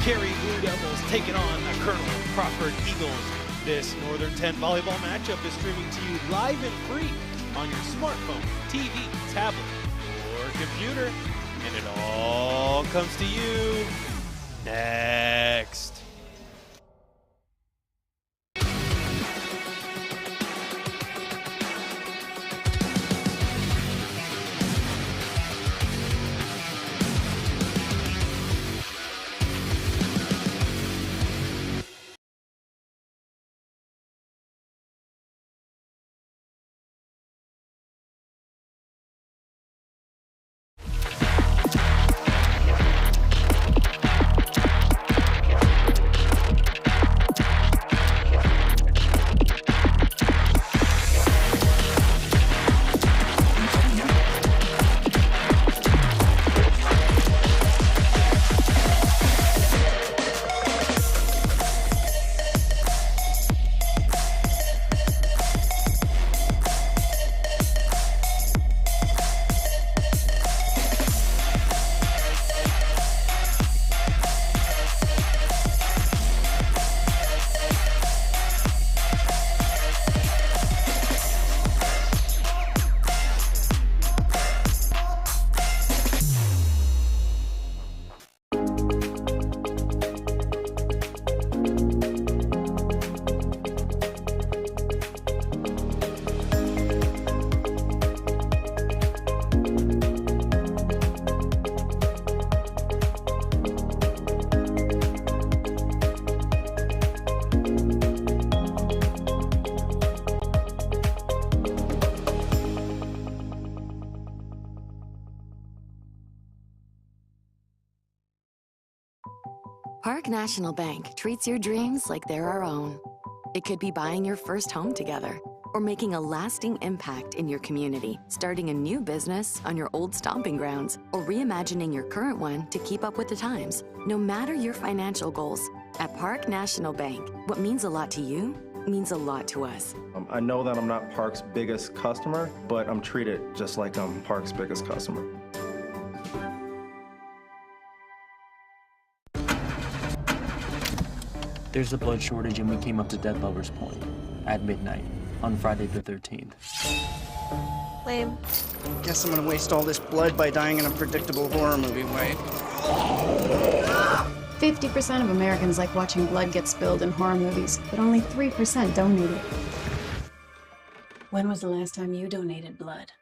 Carey Blue Devils taking on the Colonel Crawford Eagles. This Northern 10 volleyball matchup is streaming to you live and free on your smartphone, TV, tablet, or computer. And it all comes to you next. Park National Bank treats your dreams like they're our own. It could be buying your first home together, or making a lasting impact in your community, starting a new business on your old stomping grounds, or reimagining your current one to keep up with the times. No matter your financial goals, at Park National Bank, what means a lot to you means a lot to us. I know that I'm not Park's biggest customer, but I'm treated just like I'm Park's biggest customer. There's a blood shortage and we came up to Dead Lover's Point at midnight on Friday the 13th. Lame. Guess I'm gonna waste all this blood by dying in a predictable horror movie way. 50% of Americans like watching blood get spilled in horror movies, but only 3% donate it. When was the last time you donated blood?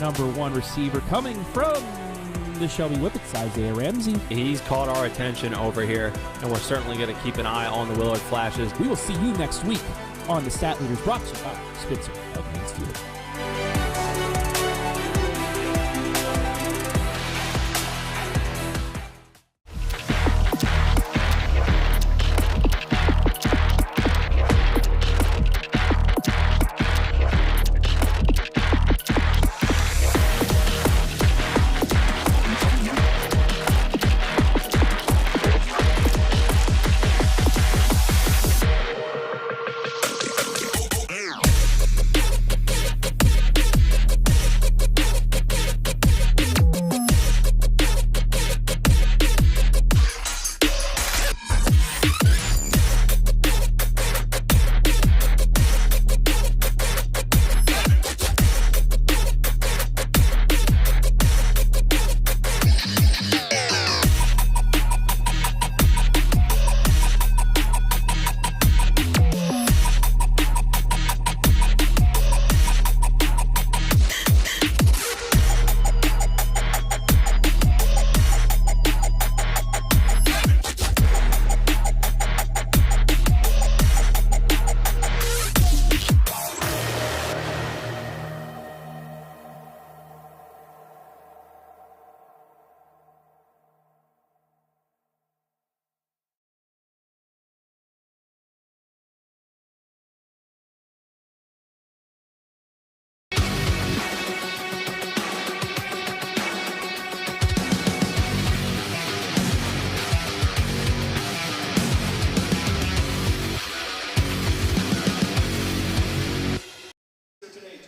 Number one receiver coming from the Shelby Whippets, Isaiah Ramsey. He's caught our attention over here, and we're certainly going to keep an eye on the Willard Flashes. We will see you next week on the Stat Leaders, brought to you by Spitzer of Mansfield.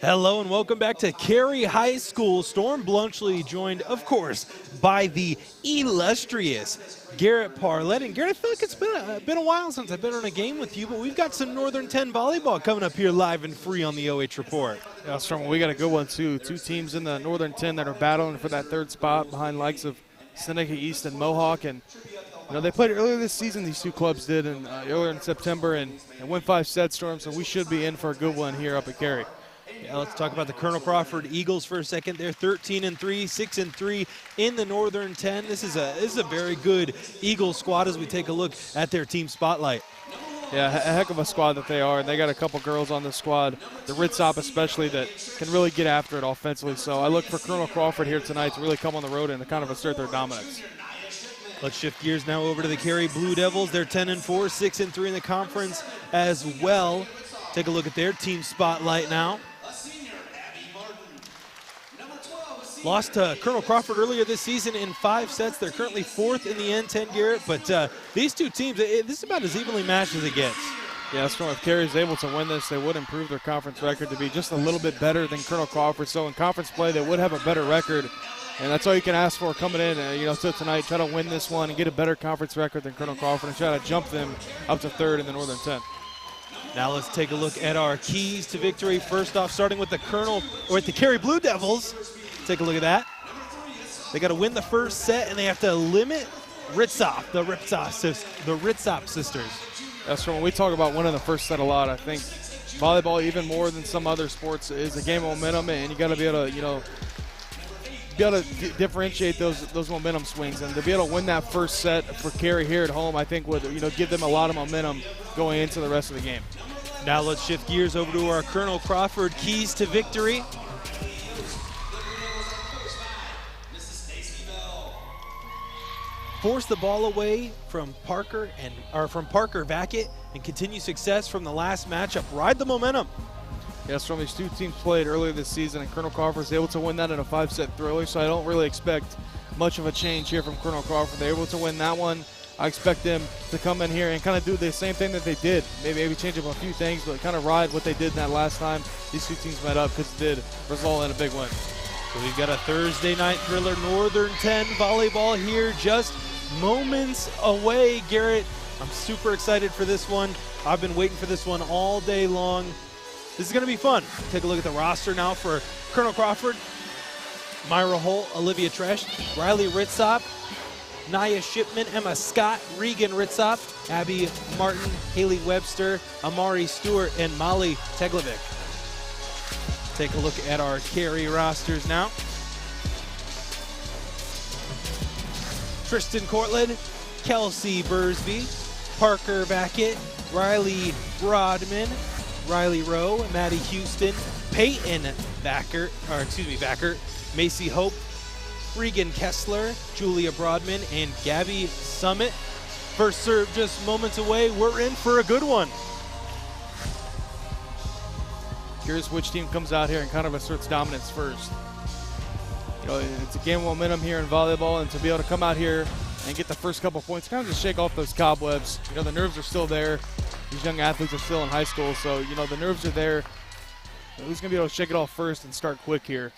Hello and welcome back to Carey High School. Storm Bluntschly joined, of course, by the illustrious Garret Parlett. And Garret, I feel like it's been a while since I've been on a game with you, but we've got some Northern 10 volleyball coming up here live and free on the OH Report. Yeah, Storm, we got a good one too. Two teams in the Northern 10 that are battling for that third spot behind likes of Seneca East and Mohawk. And you know, they played earlier this season, these two clubs did, and earlier in September, and went 5 sets, Storm, so we should be in for a good one here up at Carey. Yeah, let's talk about the Colonel Crawford Eagles for a second. They're 13-3, 6-3 in the Northern 10. This is a very good Eagles squad as we take a look at their team spotlight. Yeah, a heck of a squad that they are, and they got a couple girls on the squad, the Ritzop especially, that can really get after it offensively. So I look for Colonel Crawford here tonight to really come on the road and to kind of assert their dominance. Let's shift gears now over to the Carey Blue Devils. They're 10-4, 6-3 in the conference as well. Take a look at their team spotlight now. Lost to Colonel Crawford earlier this season in 5 sets. They're currently 4th in the N10, Garrett, but these two teams, this is about as evenly matched as it gets. Yeah, Storm, if Carey's able to win this, they would improve their conference record to be just a little bit better than Colonel Crawford. So in conference play, they would have a better record, and that's all you can ask for coming in. So tonight, try to win this one and get a better conference record than Colonel Crawford and try to jump them up to 3rd in the Northern 10. Now let's take a look at our keys to victory. First off, starting with the Carey Blue Devils. Take a look at that. They got to win the first set, and they have to limit the Ritzop sisters. That's when we talk about winning the first set a lot. I think volleyball, even more than some other sports, is a game of momentum, and you got to be able to, be able to differentiate those momentum swings, and to be able to win that first set for Carey here at home, I think would give them a lot of momentum going into the rest of the game. Now let's shift gears over to our Colonel Crawford keys to victory. Force the ball away from Parker Vackett and continue success from the last matchup. Ride the momentum. Yes, from these two teams played earlier this season, and Colonel Crawford was able to win that in a 5-set thriller, so I don't really expect much of a change here from Colonel Crawford. They're able to win that one. I expect them to come in here and kind of do the same thing that they did. Maybe change up a few things, but kind of ride what they did in that last time these two teams met up, because it did result in a big win. So we've got a Thursday night thriller, Northern 10 volleyball here, just moments away. Garrett, I'm super excited for this one. I've been waiting for this one all day long. This is going to be fun. Take a look at the roster now for Colonel Crawford. Myra Holt, Olivia Tresh, Riley Ritzop, Naya Shipman, Emma Scott, Regan Ritzop, Abby Martin, Haley Webster, Amari Stewart, and Molly Teglovic. Take a look at our Carey rosters now. Tristan Cortland, Kelsey Bursby, Parker Vackett, Riley Brodman, Riley Rowe, Maddie Houston, Peyton Vackert, Macy Hope, Regan Kessler, Julia Brodman, and Gabby Summit. First serve just moments away. We're in for a good one. Curious which team comes out here and kind of asserts dominance first. It's a game of momentum here in volleyball, and to be able to come out here and get the first couple points, kind of just shake off those cobwebs. The nerves are still there. These young athletes are still in high school, so, the nerves are there. Who's going to be able to shake it off first and start quick here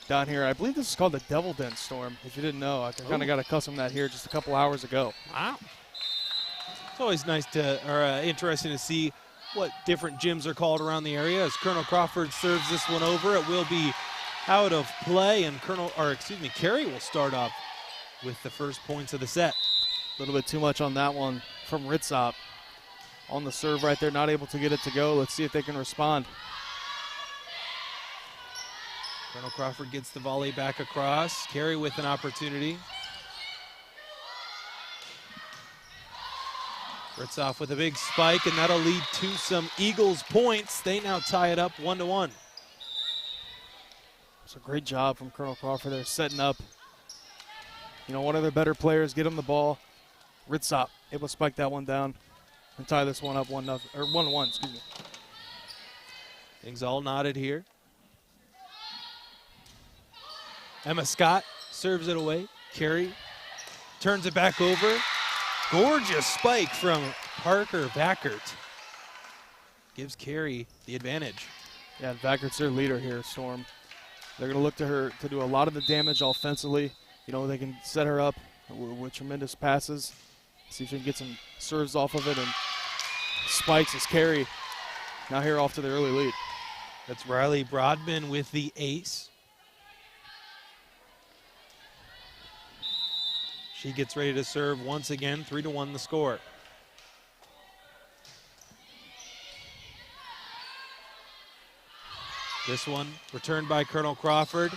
down here? I believe this is called the Devil Den Storm, if you didn't know. I kind of got accustomed to that here just a couple hours ago. Wow. It's always nice interesting to see what different gyms are called around the area. As Colonel Crawford serves this one over, it will be out of play, and Carey will start off with the first points of the set. A little bit too much on that one from Ritzop. On the serve right there, not able to get it to go. Let's see if they can respond. Colonel Crawford gets the volley back across. Carey with an opportunity. Ritzop with a big spike, and that'll lead to some Eagles points. They now tie it up 1-1. It's a great job from Colonel Crawford there, setting up. One of their better players, get him the ball. Ritzop able to spike that one down and tie this one up 1-1, excuse me. Things all knotted here. Emma Scott serves it away. Carey turns it back over. Gorgeous spike from Parker Vackert. Gives Carey the advantage. Yeah, Vackert's their leader here, Storm. They're going to look to her to do a lot of the damage offensively. They can set her up with tremendous passes. See if they can get some serves off of it, and spikes as Carey now here off to the early lead. That's Riley Brodman with the ace. She gets ready to serve once again, 3-1 the score. This one returned by Colonel Crawford.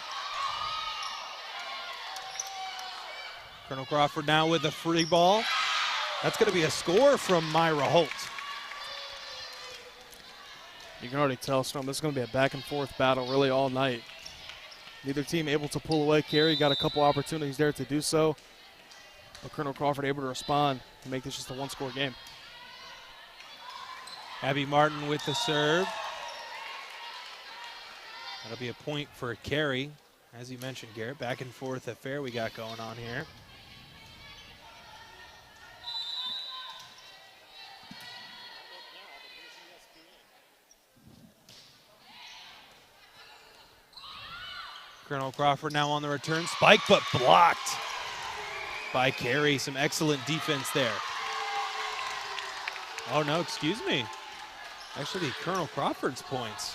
Colonel Crawford now with a free ball. That's going to be a score from Myra Holt. You can already tell, Storm, this is going to be a back-and-forth battle really all night. Neither team able to pull away. Carey got a couple opportunities there to do so, but Colonel Crawford able to respond to make this just a one-score game. Abby Martin with the serve. That'll be a point for Carey. As you mentioned, Garrett, back-and-forth affair we got going on here. Colonel Crawford now on the return. Spike, but blocked by Carey. Some excellent defense there. Oh, no, excuse me. Actually, Colonel Crawford's points.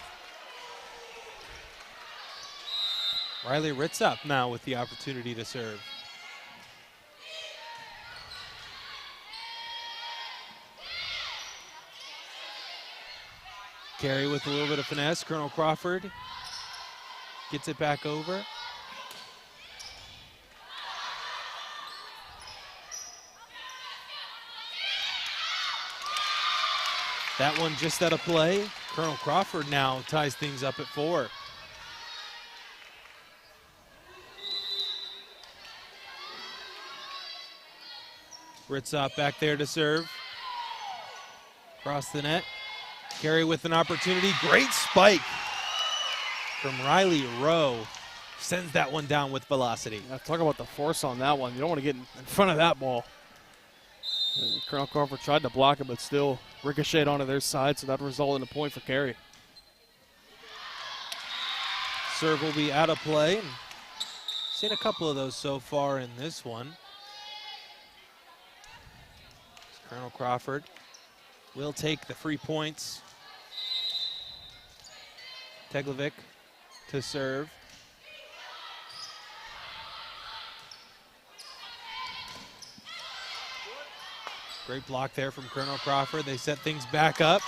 Riley Ritzop now with the opportunity to serve. Carey with a little bit of finesse. Colonel Crawford gets it back over. That one just out of play. Colonel Crawford now ties things up at 4. Ritzop back there to serve. Across the net. Carey with an opportunity. Great spike from Riley Rowe. Sends that one down with velocity. Yeah, talk about the force on that one. You don't want to get in front of that ball. Colonel Crawford tried to block it, but still ricocheted onto their side, so that resulted in a point for Carey. Serve will be out of play. Seen a couple of those so far in this one. Colonel Crawford will take the free points. Teglovic to serve. Great block there from Colonel Crawford. They set things back up.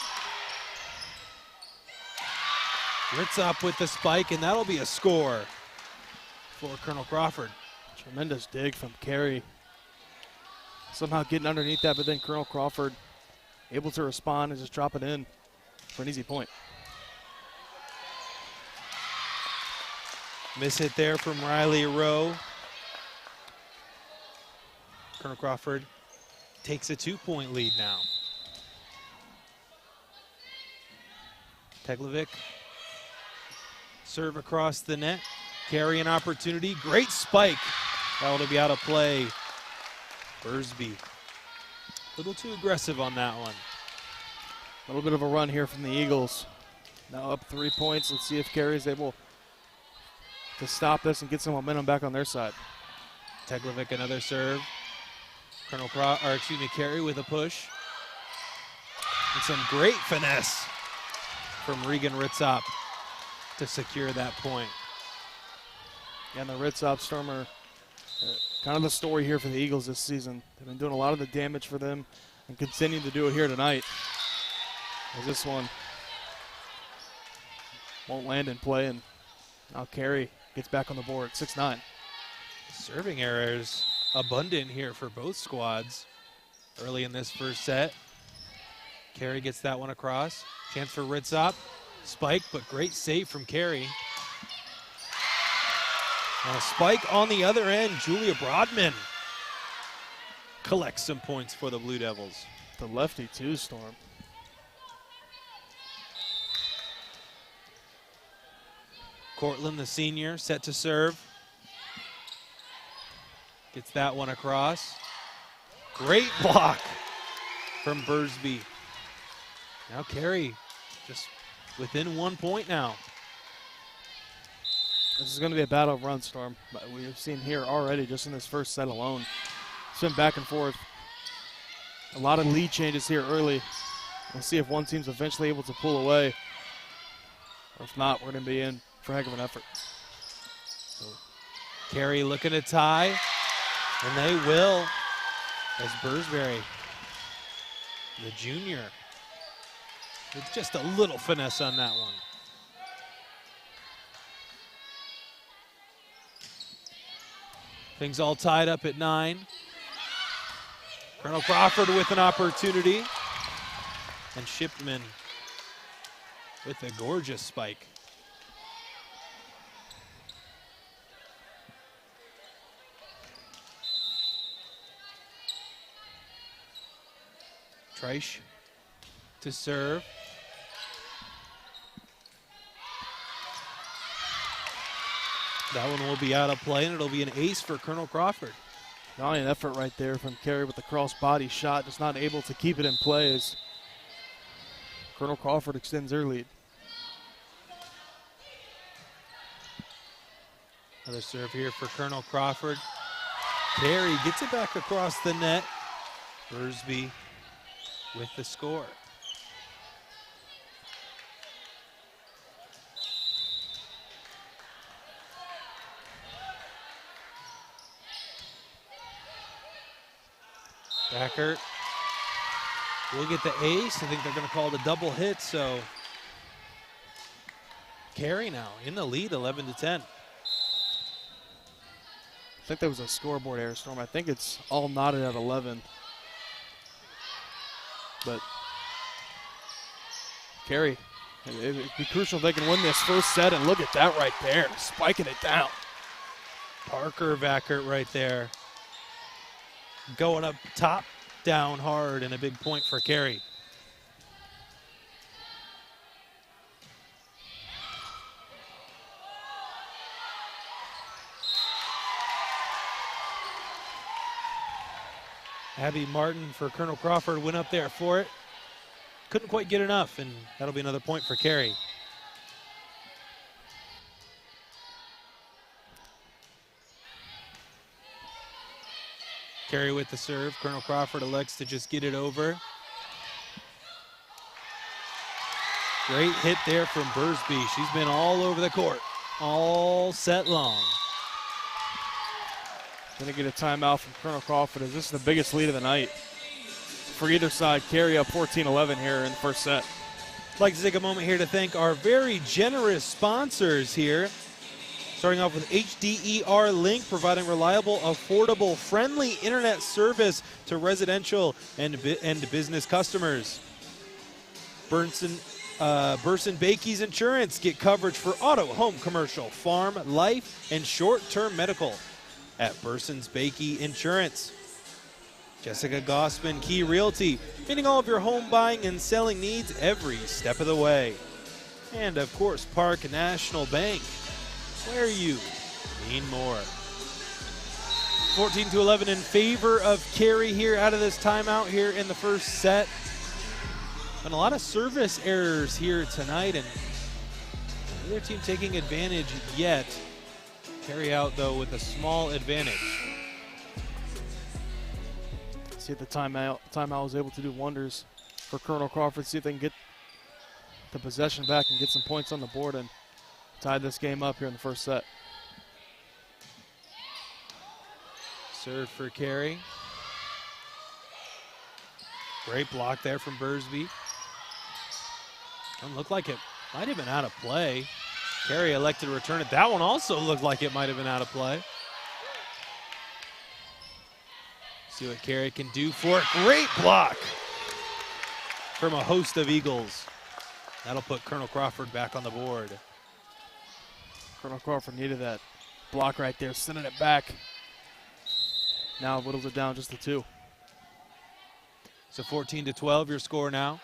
Ritzop with the spike, and that'll be a score for Colonel Crawford. Tremendous dig from Carey. Somehow getting underneath that, but then Colonel Crawford able to respond and just drop it in for an easy point. Miss hit there from Riley Rowe. Colonel Crawford takes a 2-point lead now. Teglovic. Serve across the net. Carey an opportunity. Great spike. That will be out of play. Bursby. A little too aggressive on that one. A little bit of a run here from the Eagles. Now up 3 points. Let's see if Carey is able to stop this and get some momentum back on their side. Teglovic another serve. Carey with a push. And some great finesse from Regan Ritzop to secure that point. Yeah, and the Ritzop Stormer, kind of the story here for the Eagles this season. They've been doing a lot of the damage for them and continuing to do it here tonight. As this one won't land in play, and now Carey gets back on the board, 6-9. Serving errors abundant here for both squads early in this first set. Carey gets that one across. Chance for Ritzop. Spike, but great save from Carey. Now spike on the other end. Julia Broadman collects some points for the Blue Devils. The lefty too, Storm. Cortland, the senior, set to serve. Gets that one across. Great block from Bursby. Now Carey just within 1 point now. This is going to be a battle run, Storm. But we have seen here already just in this first set alone. It's been back and forth. A lot of lead changes here early. We'll see if one team's eventually able to pull away. Or if not, we're going to be in for a heck of an effort. So Carey looking to tie, and they will, as Bursbury, the junior, with just a little finesse on that one. Things all tied up at 9. Colonel Crawford with an opportunity, and Shipman with a gorgeous spike. Treisch to serve. That one will be out of play, and it'll be an ace for Colonel Crawford. Valiant effort right there from Carey with the cross body shot, just not able to keep it in play as Colonel Crawford extends their lead. Another serve here for Colonel Crawford. Carey gets it back across the net. Bursby with the score. Backert will get the ace. I think they're going to call it a double hit, so Carey now in the lead, 11-10. I think there was a scoreboard error, Storm. I think it's all knotted at 11. But Carey, it'd be crucial if they can win this first set, and look at that right there, spiking it down. Parker Vackert right there. Going up top, down hard, and a big point for Carey. Abby Martin for Colonel Crawford went up there for it. Couldn't quite get enough, and that'll be another point for Carey. Carey with the serve. Colonel Crawford elects to just get it over. Great hit there from Bursby. She's been all over the court all set long. Going to get a timeout from Colonel Crawford, as this is the biggest lead of the night for either side. Carey up 14-11 here in the first set. I'd like to take a moment here to thank our very generous sponsors here. Starting off with HDER Link, providing reliable, affordable, friendly internet service to residential and business customers. Burson Bakies Insurance, get coverage for auto, home, commercial, farm, life, and short-term medical at Burson's Bakey Insurance. Jessica Gossman, Key Realty, meeting all of your home buying and selling needs every step of the way. And of course, Park National Bank, where you mean more. 14-11 in favor of Carey here out of this timeout here in the first set. And a lot of service errors here tonight, and neither team taking advantage yet. Carey out, though, with a small advantage. See if the timeout was able to do wonders for Colonel Crawford. See if they can get the possession back and get some points on the board and tie this game up here in the first set. Serve for Carey. Great block there from Bursby. Doesn't look like it might have been out of play. Carey elected to return it. That one also looked like it might have been out of play. See what Carey can do for it. Great block from a host of Eagles. That'll put Colonel Crawford back on the board. Colonel Crawford needed that block right there, sending it back. Now whittles it down just to 2. So 14-12, your score now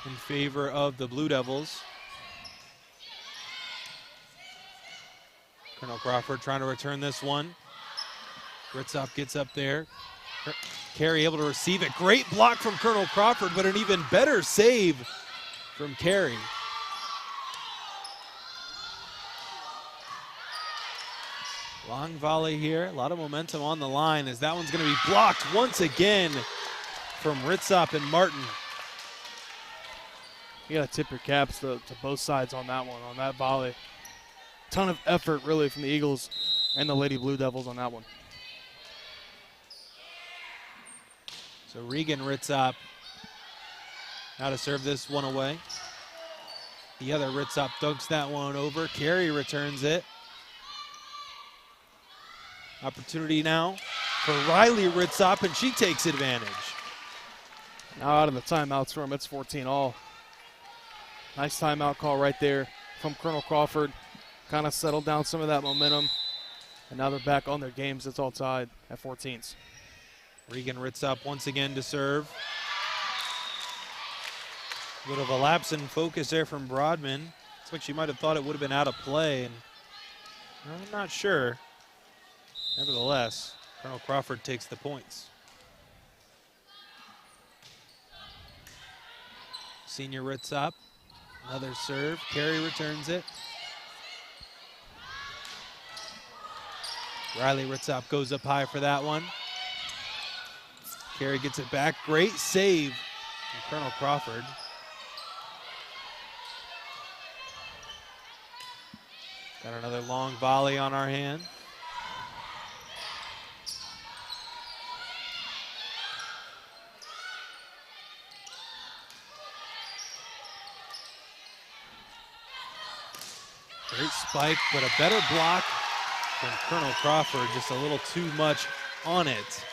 in favor of the Blue Devils. Colonel Crawford trying to return this one. Ritzop gets up there. Carey able to receive it. Great block from Colonel Crawford, but an even better save from Carey. Long volley here. A lot of momentum on the line as that one's going to be blocked once again from Ritzop and Martin. You got to tip your caps to both sides on that one, on that volley. Ton of effort, really, from the Eagles and the Lady Blue Devils on that one. So Regan Ritzop now to serve this one away. The other Ritzop dunks that one over. Carey returns it. Opportunity now for Riley Ritzop, and she takes advantage. Now out of the timeouts room, it's 14-all. Nice timeout call right there from Colonel Crawford. Kind of settled down some of that momentum. And now they're back on their games. It's all tied at 14s. Regan Ritzop once again to serve. A bit of a lapse in focus there from Broadman. Looks like she might have thought it would have been out of play, and I'm not sure. Nevertheless, Colonel Crawford takes the points. Senior Ritzop, another serve. Carey returns it. Riley Ritzop goes up high for that one. Carey gets it back. Great save from Colonel Crawford. Got another long volley on our hand. Great spike, but a better block from Colonel Crawford. Just a little too much on it.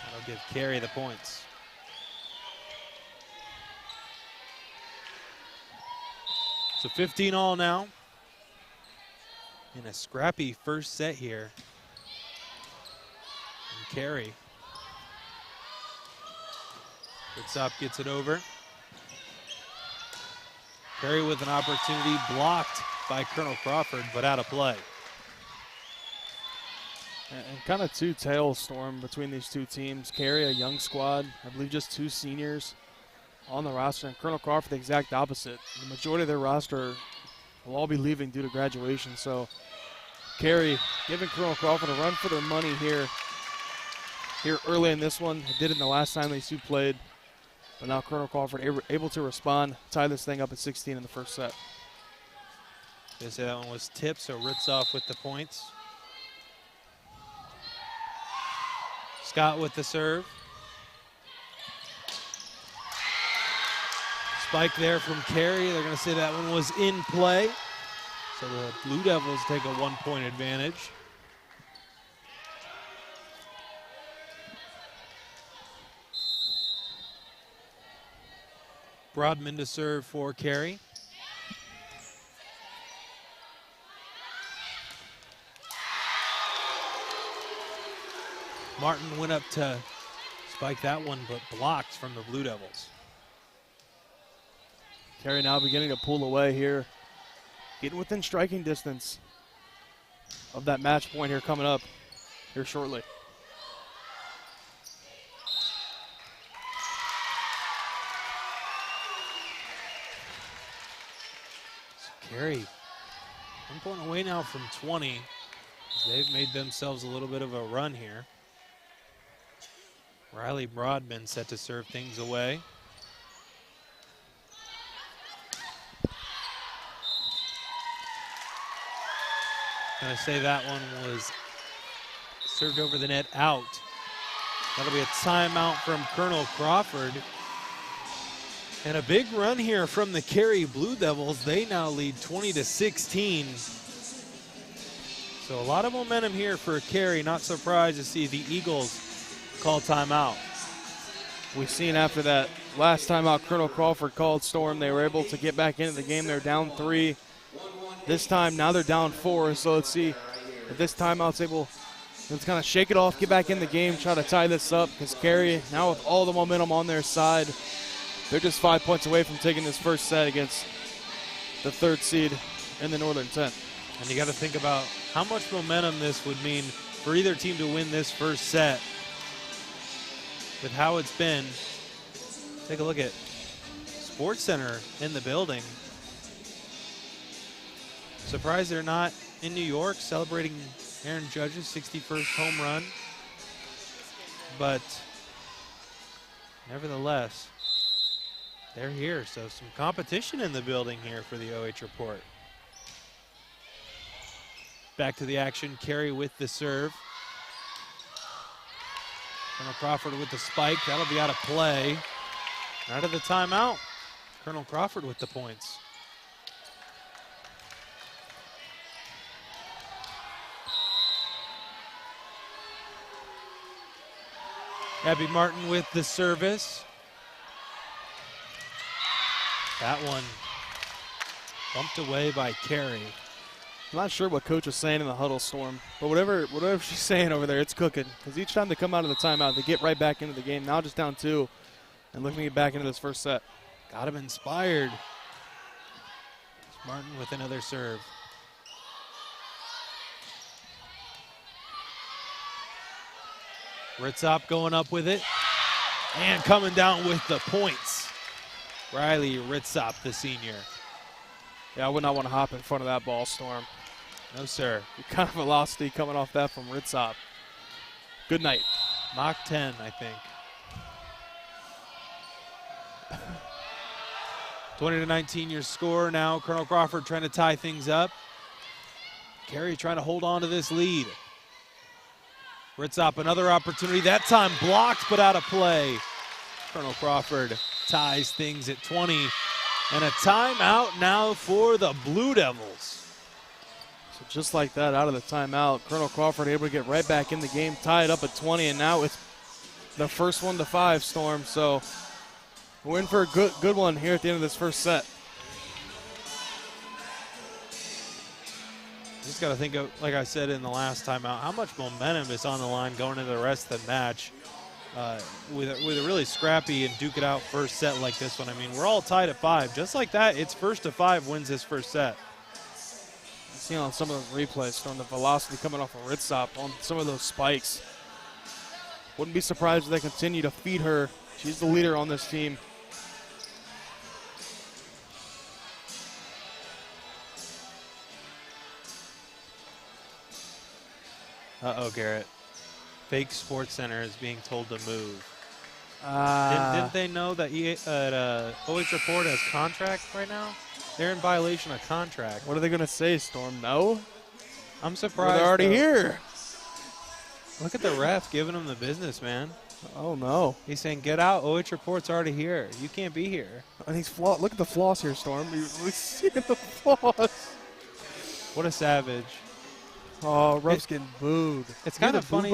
That'll give Carey the points. So 15 all now. In a scrappy first set here. And Carey. Ritzop gets it over. Carey with an opportunity blocked by Colonel Crawford, but out of play. And kind of two tails, Storm, between these two teams. Carey, a young squad, I believe just 2 seniors on the roster, and Colonel Crawford the exact opposite. The majority of their roster will all be leaving due to graduation, so Carey giving Colonel Crawford a run for their money here early in this one. They did it in the last time these two played, but now Colonel Crawford able to respond, tie this thing up at 16 in the first set. They say that one was tipped, so Ritzop with the points. Scott with the serve. Spike there from Carey. They're going to say that one was in play. So the Blue Devils take a 1-point advantage. Broadman to serve for Carey. Martin went up to spike that one, but blocked from the Blue Devils. Carey now beginning to pull away here. Getting within striking distance of that match point here coming up here shortly. So Carey, 1 point away now from 20. They've made themselves a little bit of a run here. Riley Broadman set to serve things away. Gonna say that one was served over the net out. That'll be a timeout from Colonel Crawford. And a big run here from the Carey Blue Devils. They now lead 20-16. So a lot of momentum here for Carey. Not surprised to see the Eagles call timeout. We've seen after that last timeout Colonel Crawford called, Storm, they were able to get back into the game. They're down 3. This time, now they're down 4. So let's see if this timeout's able to kind of shake it off, get back in the game, try to tie this up. Because Carey, now with all the momentum on their side, they're just 5 points away from taking this first set against the 3rd seed in the Northern 10. And you got to think about how much momentum this would mean for either team to win this first set. With how it's been, take a look at Sports Center in the building. Surprised they're not in New York celebrating Aaron Judge's 61st home run. But nevertheless, they're here. So some competition in the building here for the OH Report. Back to the action, Carey with the serve. Colonel Crawford with the spike, that'll be out of play. Out of the timeout, Colonel Crawford with the points. Abby Martin with the service. That one bumped away by Carey. I'm not sure what Coach was saying in the huddle, Storm, but whatever she's saying over there, it's cooking. Because each time they come out of the timeout, they get right back into the game. Now just down 2 and looking to get back into this first set. Got him inspired. Martin with another serve. Ritzop going up with it. And coming down with the points. Riley Ritzop, the senior. Yeah, I would not want to hop in front of that ball, Storm. No, sir. Kind of velocity coming off that from Ritzop. Good night. Mach 10, I think. 20-19 your score now. Colonel Crawford trying to tie things up. Carey trying to hold on to this lead. Ritzop, another opportunity. That time blocked, but out of play. Colonel Crawford ties things at 20. And a timeout now for the Blue Devils. So just like that, out of the timeout, Colonel Crawford able to get right back in the game, tie it up at 20, and now it's the first 1 to 5, Storm. So we're in for a good one here at the end of this first set. Just got to think of, like I said in the last timeout, how much momentum is on the line going into the rest of the match with a really scrappy and duke it out first set like this one. I mean, we're all tied at 5. Just like that, it's first to 5 wins this first set. See on some of those replays from the velocity coming off of Ritzop on some of those spikes. Wouldn't be surprised if they continue to feed her. She's the leader on this team. Uh-oh, Garrett. Fake Sports Center is being told to move. Didn't they know that OH Report has contract right now? They're in violation of contract. What are they going to say, Storm? No? I'm surprised. They're already here. Look at the ref giving him the business, man. Oh, no. He's saying, get out. OH Report's already here. You can't be here. And he's look at the floss here, Storm. We see the floss. What a savage. Oh, ref's getting booed. It's kind of funny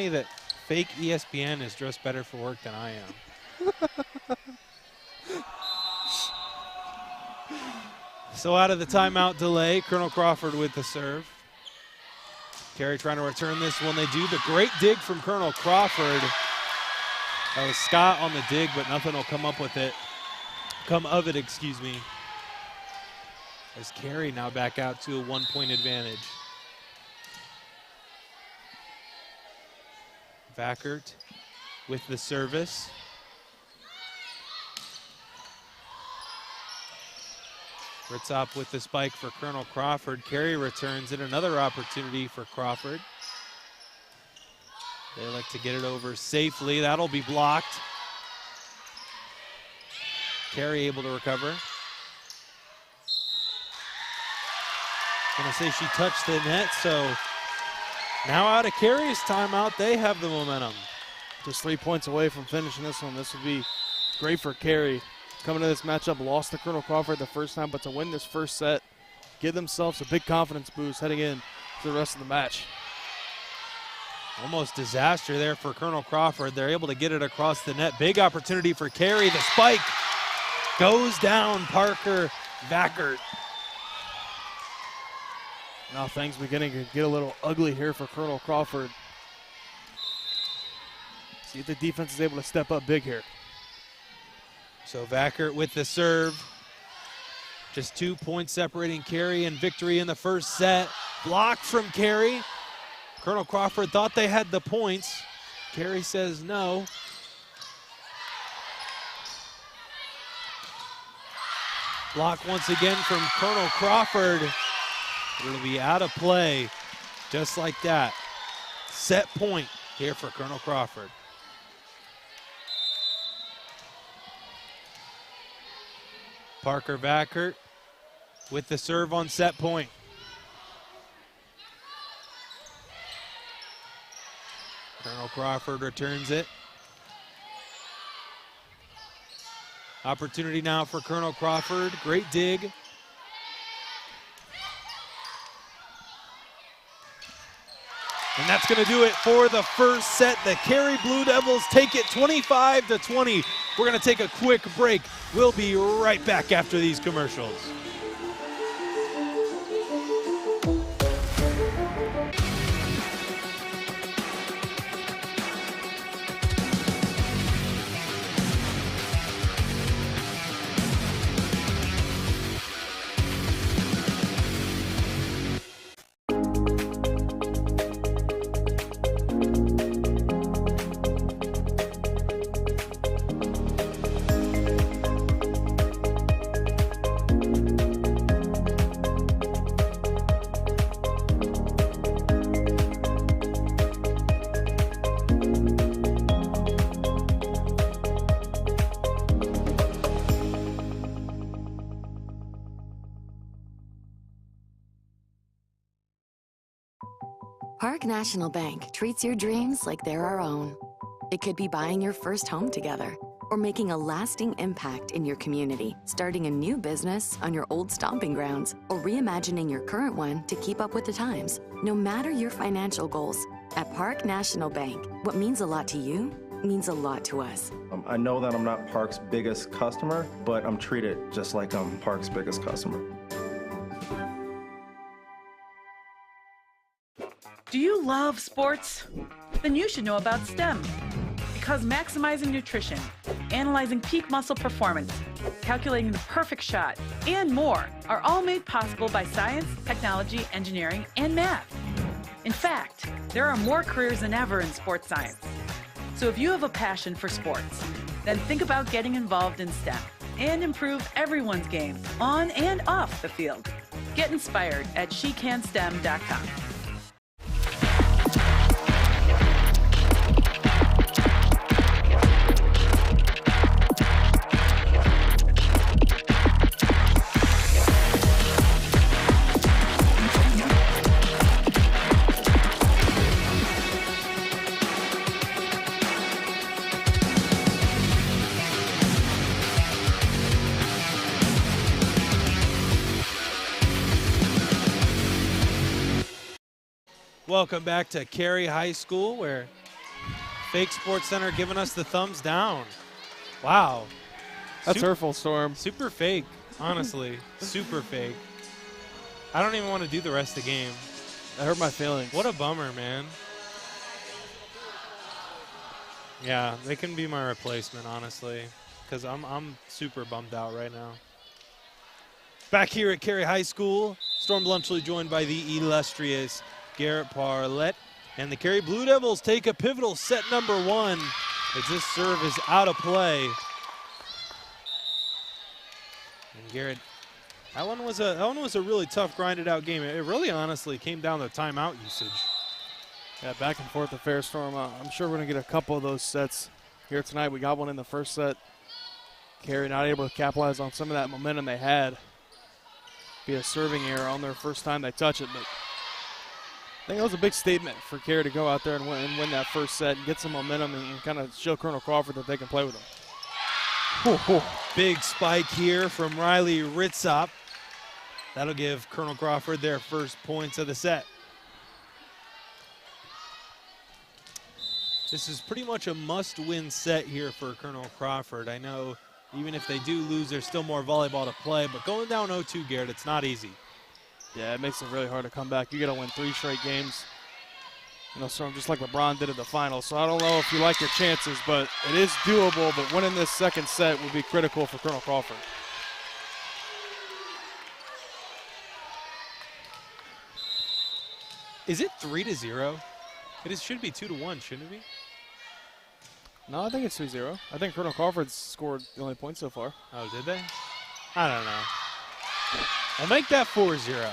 that fake ESPN is dressed better for work than I am. So out of the timeout delay, Colonel Crawford with the serve. Carey trying to return this one. They do the great dig from Colonel Crawford. That was Scott on the dig, but nothing will come of it, excuse me. As Carey now back out to a 1-point advantage. Vackert with the service. Ritzop with the spike for Colonel Crawford. Carey returns it. Another opportunity for Crawford. They like to get it over safely. That'll be blocked. Carey able to recover. Gonna say she touched the net, so now out of Carey's timeout, they have the momentum. Just 3 points away from finishing this one. This would be great for Carey. Coming to this matchup, lost to Colonel Crawford the first time, but to win this first set, give themselves a big confidence boost heading in to the rest of the match. Almost disaster there for Colonel Crawford. They're able to get it across the net. Big opportunity for Carey. The spike goes down. Parker Vackert. Now things beginning to get a little ugly here for Colonel Crawford. See if the defense is able to step up big here. So Vackert with the serve. Just 2 points separating Carey and victory in the first set. Block from Carey. Colonel Crawford thought they had the points. Carey says no. Block once again from Colonel Crawford. It'll be out of play just like that. Set point here for Colonel Crawford. Parker Vackert with the serve on set point. Colonel Crawford returns it. Opportunity now for Colonel Crawford. Great dig. And that's going to do it for the first set. The Carey Blue Devils take it 25-20. We're going to take a quick break. We'll be right back after these commercials. Park National Bank treats your dreams like they're our own. It could be buying your first home together, or making a lasting impact in your community, starting a new business on your old stomping grounds, or reimagining your current one to keep up with the times. No matter your financial goals, at Park National Bank, what means a lot to you means a lot to us. I know that I'm not Park's biggest customer, but I'm treated just like I'm Park's biggest customer. Do you love sports? Then you should know about STEM. Because maximizing nutrition, analyzing peak muscle performance, calculating the perfect shot, and more are all made possible by science, technology, engineering, and math. In fact, there are more careers than ever in sports science. So if you have a passion for sports, then think about getting involved in STEM and improve everyone's game on and off the field. Get inspired at SheCanSTEM.com. Welcome back to Carey High School, where Fake Sports Center giving us the thumbs down. Wow. That's hurtful, Storm. Super fake, honestly. Super fake. I don't even want to do the rest of the game. That hurt my feelings. What a bummer, man. Yeah, they can be my replacement, honestly, because I'm super bummed out right now. Back here at Carey High School, Storm Bluntschly joined by the illustrious Garret Parlett, and the Carey Blue Devils take a pivotal set number 1 as this serve is out of play. And Garrett, that one was a really tough, grinded out game. It really honestly came down to timeout usage. Yeah, back and forth affair, Storm. I'm sure we're going to get a couple of those sets here tonight. We got one in the first set. Carey not able to capitalize on some of that momentum they had. Be a serving error on their first time they touch it, but I think that was a big statement for Carey to go out there and win that first set and get some momentum and kind of show Colonel Crawford that they can play with him. Big spike here from Riley Ritzop. That'll give Colonel Crawford their first points of the set. This is pretty much a must-win set here for Colonel Crawford. I know even if they do lose, there's still more volleyball to play, but going down 0-2, Garrett, it's not easy. Yeah, it makes it really hard to come back. You got to win 3 straight games. You know, Storm, just like LeBron did at the finals. So I don't know if you like your chances, but it is doable. But winning this second set would be critical for Colonel Crawford. Is it 3-0? It should be 2-1, shouldn't it be? No, I think it's 2-0. I think Colonel Crawford's scored the only point so far. Oh, did they? I don't know. I'll make that 4-0.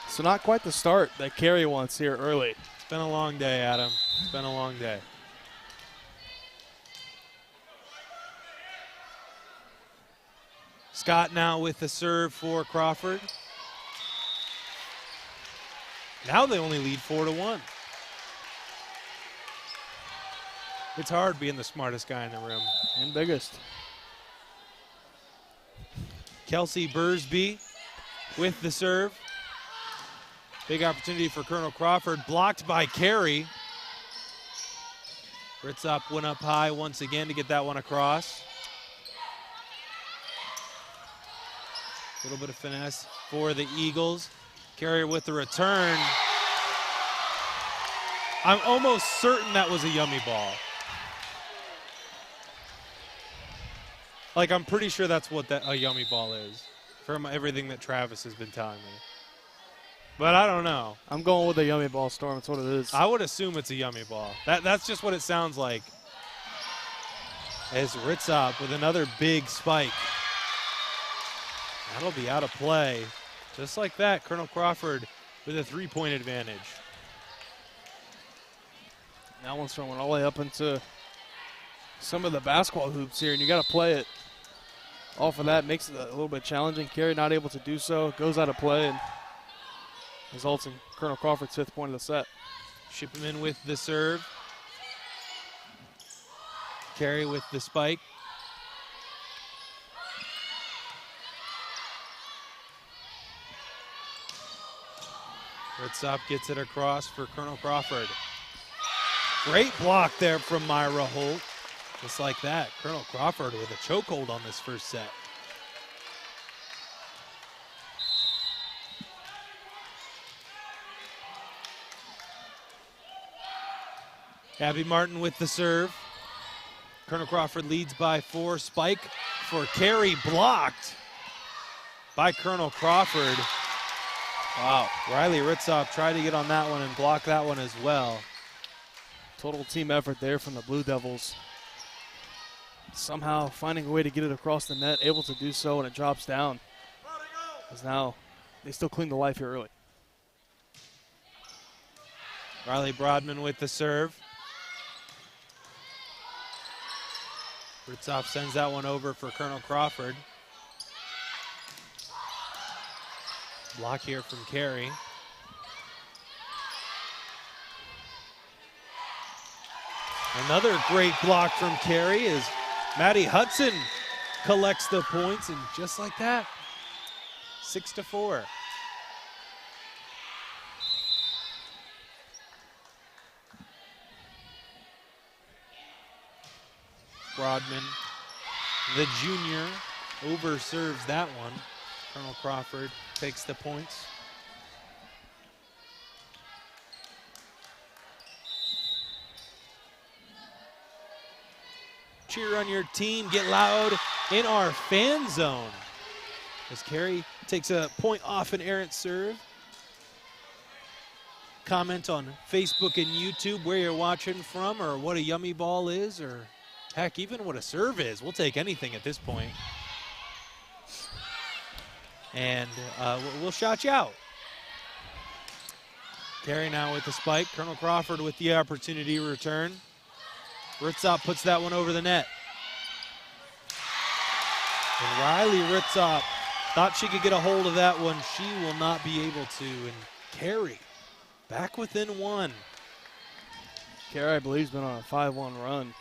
So not quite the start that Carey wants here early. It's been a long day, Adam. It's been a long day. Scott now with the serve for Crawford. Now they only lead 4-1. It's hard being the smartest guy in the room. And biggest. Kelsey Bursby with the serve. Big opportunity for Colonel Crawford, blocked by Carey. Ritzop went up high once again to get that one across. A little bit of finesse for the Eagles. Carey with the return. I'm almost certain that was a yummy ball. Like, I'm pretty sure that's what a yummy ball is from everything that Travis has been telling me. But I don't know. I'm going with a yummy ball, Storm. That's what it is. I would assume it's a yummy ball. That's just what it sounds like. As Ritzop with another big spike. That'll be out of play. Just like that, Colonel Crawford with a 3-point advantage. That one's throwing all the way up into some of the basketball hoops here, and you got to play it. Off of that makes it a little bit challenging. Carey not able to do so. Goes out of play and results in Colonel Crawford's 5th point of the set. Ship him in with the serve. Carey with the spike. Ritzop gets it across for Colonel Crawford. Great block there from Myra Holt. Just like that, Colonel Crawford with a chokehold on this first set. Abby Martin with the serve. Colonel Crawford leads by 4. Spike for Carey, blocked by Colonel Crawford. Wow. Riley Ritzoff tried to get on that one and block that one as well. Total team effort there from the Blue Devils. Somehow finding a way to get it across the net, able to do so, and it drops down. Because now they still cling to life here early. Riley Broadman with the serve. Ritzoff sends that one over for Colonel Crawford. Block here from Carey. Another great block from Carey as Maddie Hudson collects the points, and just like that, 6-4. Broadman, the junior, overserves that one. Colonel Crawford takes the points. Cheer on your team, get loud in our fan zone. As Carey takes a point off an errant serve. Comment on Facebook and YouTube where you're watching from, or what a yummy ball is, or heck, even what a serve is. We'll take anything at this point. And we'll shout you out. Carey now with the spike. Colonel Crawford with the opportunity to return. Ritzoff puts that one over the net. And Riley Ritzoff thought she could get a hold of that one. She will not be able to. And Carey back within 1. Carey, I believe, has been on a 5-1 run.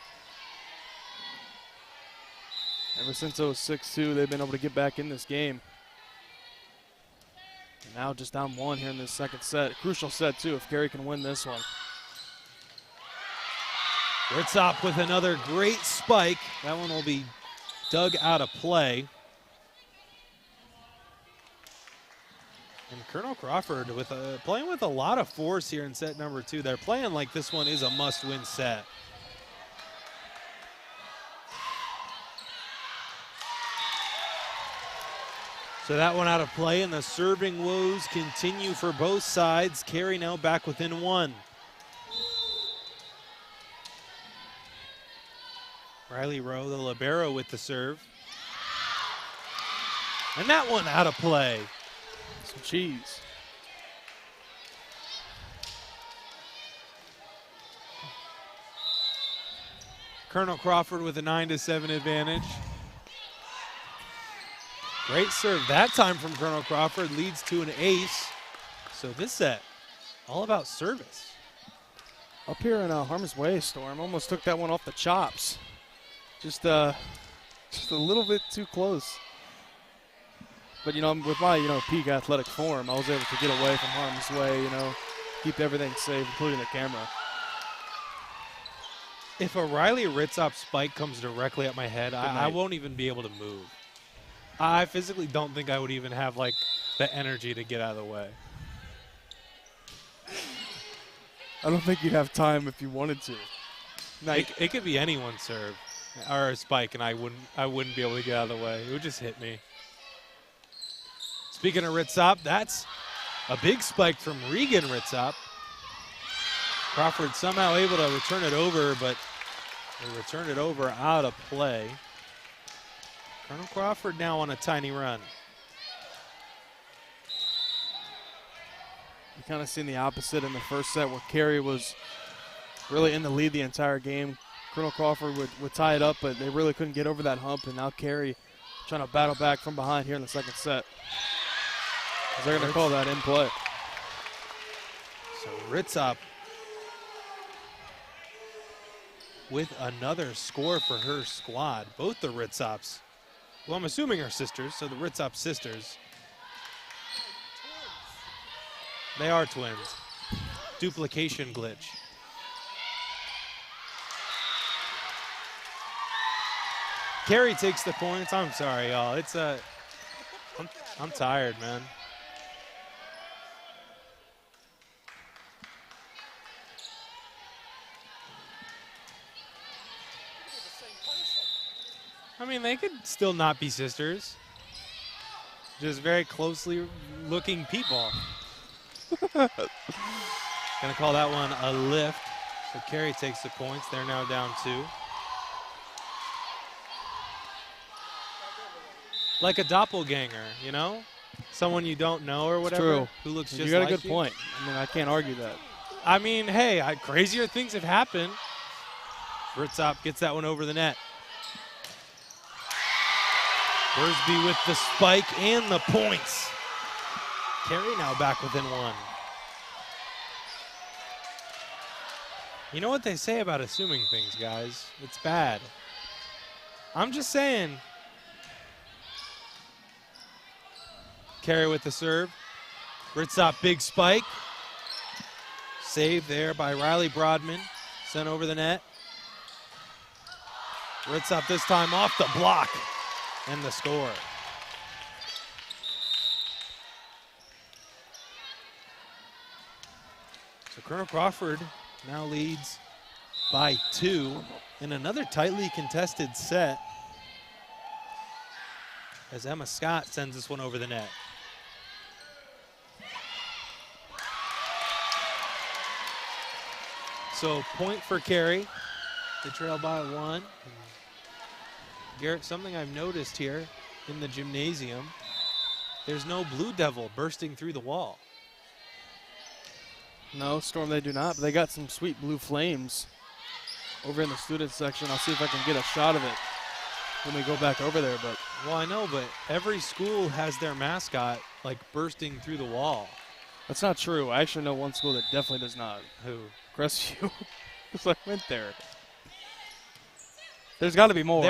Ever since 06-2, they've been able to get back in this game. And now just down 1 here in this second set. A crucial set, too, if Carey can win this one. Ritzoff with another great spike. That one will be dug out of play. And Colonel Crawford with playing with a lot of force here in set number 2. They're playing like this one is a must-win set. So that one out of play, and the serving woes continue for both sides. Carey now back within 1. Riley Rowe, the libero, with the serve. And that one out of play. Some cheese. Colonel Crawford with a 9-7 advantage. Great serve that time from Colonel Crawford, leads to an ace. So this set, all about service. Up here in Harmons Way, Storm almost took that one off the chops. Just a little bit too close. But, with my, peak athletic form, I was able to get away from Harm's Way, keep everything safe, including the camera. If a Riley Ritzoff spike comes directly at my head, I won't even be able to move. I physically don't think I would even have, the energy to get out of the way. I don't think you'd have time if you wanted to. It could be anyone's serve or a spike, and I wouldn't be able to get out of the way. It would just hit me. Speaking of Ritzoff, that's a big spike from Regan Ritzoff. Crawford somehow able to return it over, but they returned it over out of play. Colonel Crawford now on a tiny run. You kind of seen the opposite in the first set where Carey was really in the lead the entire game. Colonel Crawford would tie it up, but they really couldn't get over that hump, and now Carey trying to battle back from behind here in the second set. They're going to call that in play. So Ritzoff with another score for her squad. Both the Ritzoffs, well, I'm assuming are sisters, so the Ritzoff sisters. They are twins. Duplication glitch. Carey takes the points. I'm sorry, y'all. It's I'm tired, man. I mean, they could still not be sisters. Just very closely looking people. Gonna call that one a lift. So Carey takes the points. They're now down 2. Like a doppelganger, you know? Someone you don't know or whatever. True. Who looks just like you. You got a good point. I mean, I can't argue that. I mean, hey, crazier things have happened. Britzop gets that one over the net. Bursby with the spike and the points. Carey now back within 1. You know what they say about assuming things, guys? It's bad. I'm just saying. Carey with the serve. Britzop, big spike. Save there by Riley Broadman. Sent over the net. Britzop this time off the block. And the score. So Colonel Crawford now leads by 2 in another tightly contested set as Emma Scott sends this one over the net. So point for Carey. They trail by 1. Garrett, something I've noticed here in the gymnasium, there's no Blue Devil bursting through the wall. No, Storm, they do not, but they got some sweet blue flames over in the student section. I'll see if I can get a shot of it when we go back over there. But well, I know, but every school has their mascot like bursting through the wall. That's not true. I actually know one school that definitely does not. Who? Crestview. Because I went there. There's got to be more.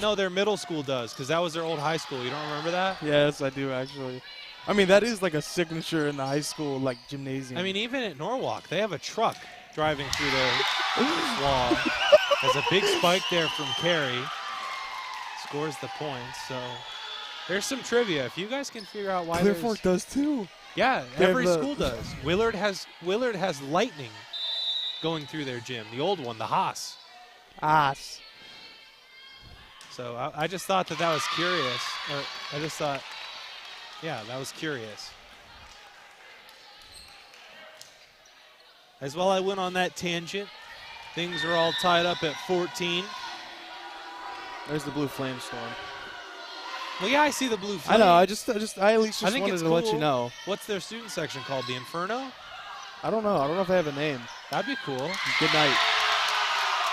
No, their middle school does, because that was their old high school. You don't remember that? Yes, I do, actually. I mean, that is like a signature in the high school, like, gymnasium. I mean, even at Norwalk, they have a truck driving through their wall. There's a big spike there from Carey. Scores the points. So there's some trivia. If you guys can figure out why Clear Fork does, too. Yeah, every school does. Willard has lightning going through their gym. The old one, the Haas. Haas. So I just thought that was curious. Or I just thought, yeah, that was curious. As well, I went on that tangent. Things are all tied up at 14. There's the blue flame storm. Well, yeah, I see the blue flame. I know. I at least wanted to let you know. What's their student section called? The Inferno? I don't know. I don't know if they have a name. That'd be cool. Good night.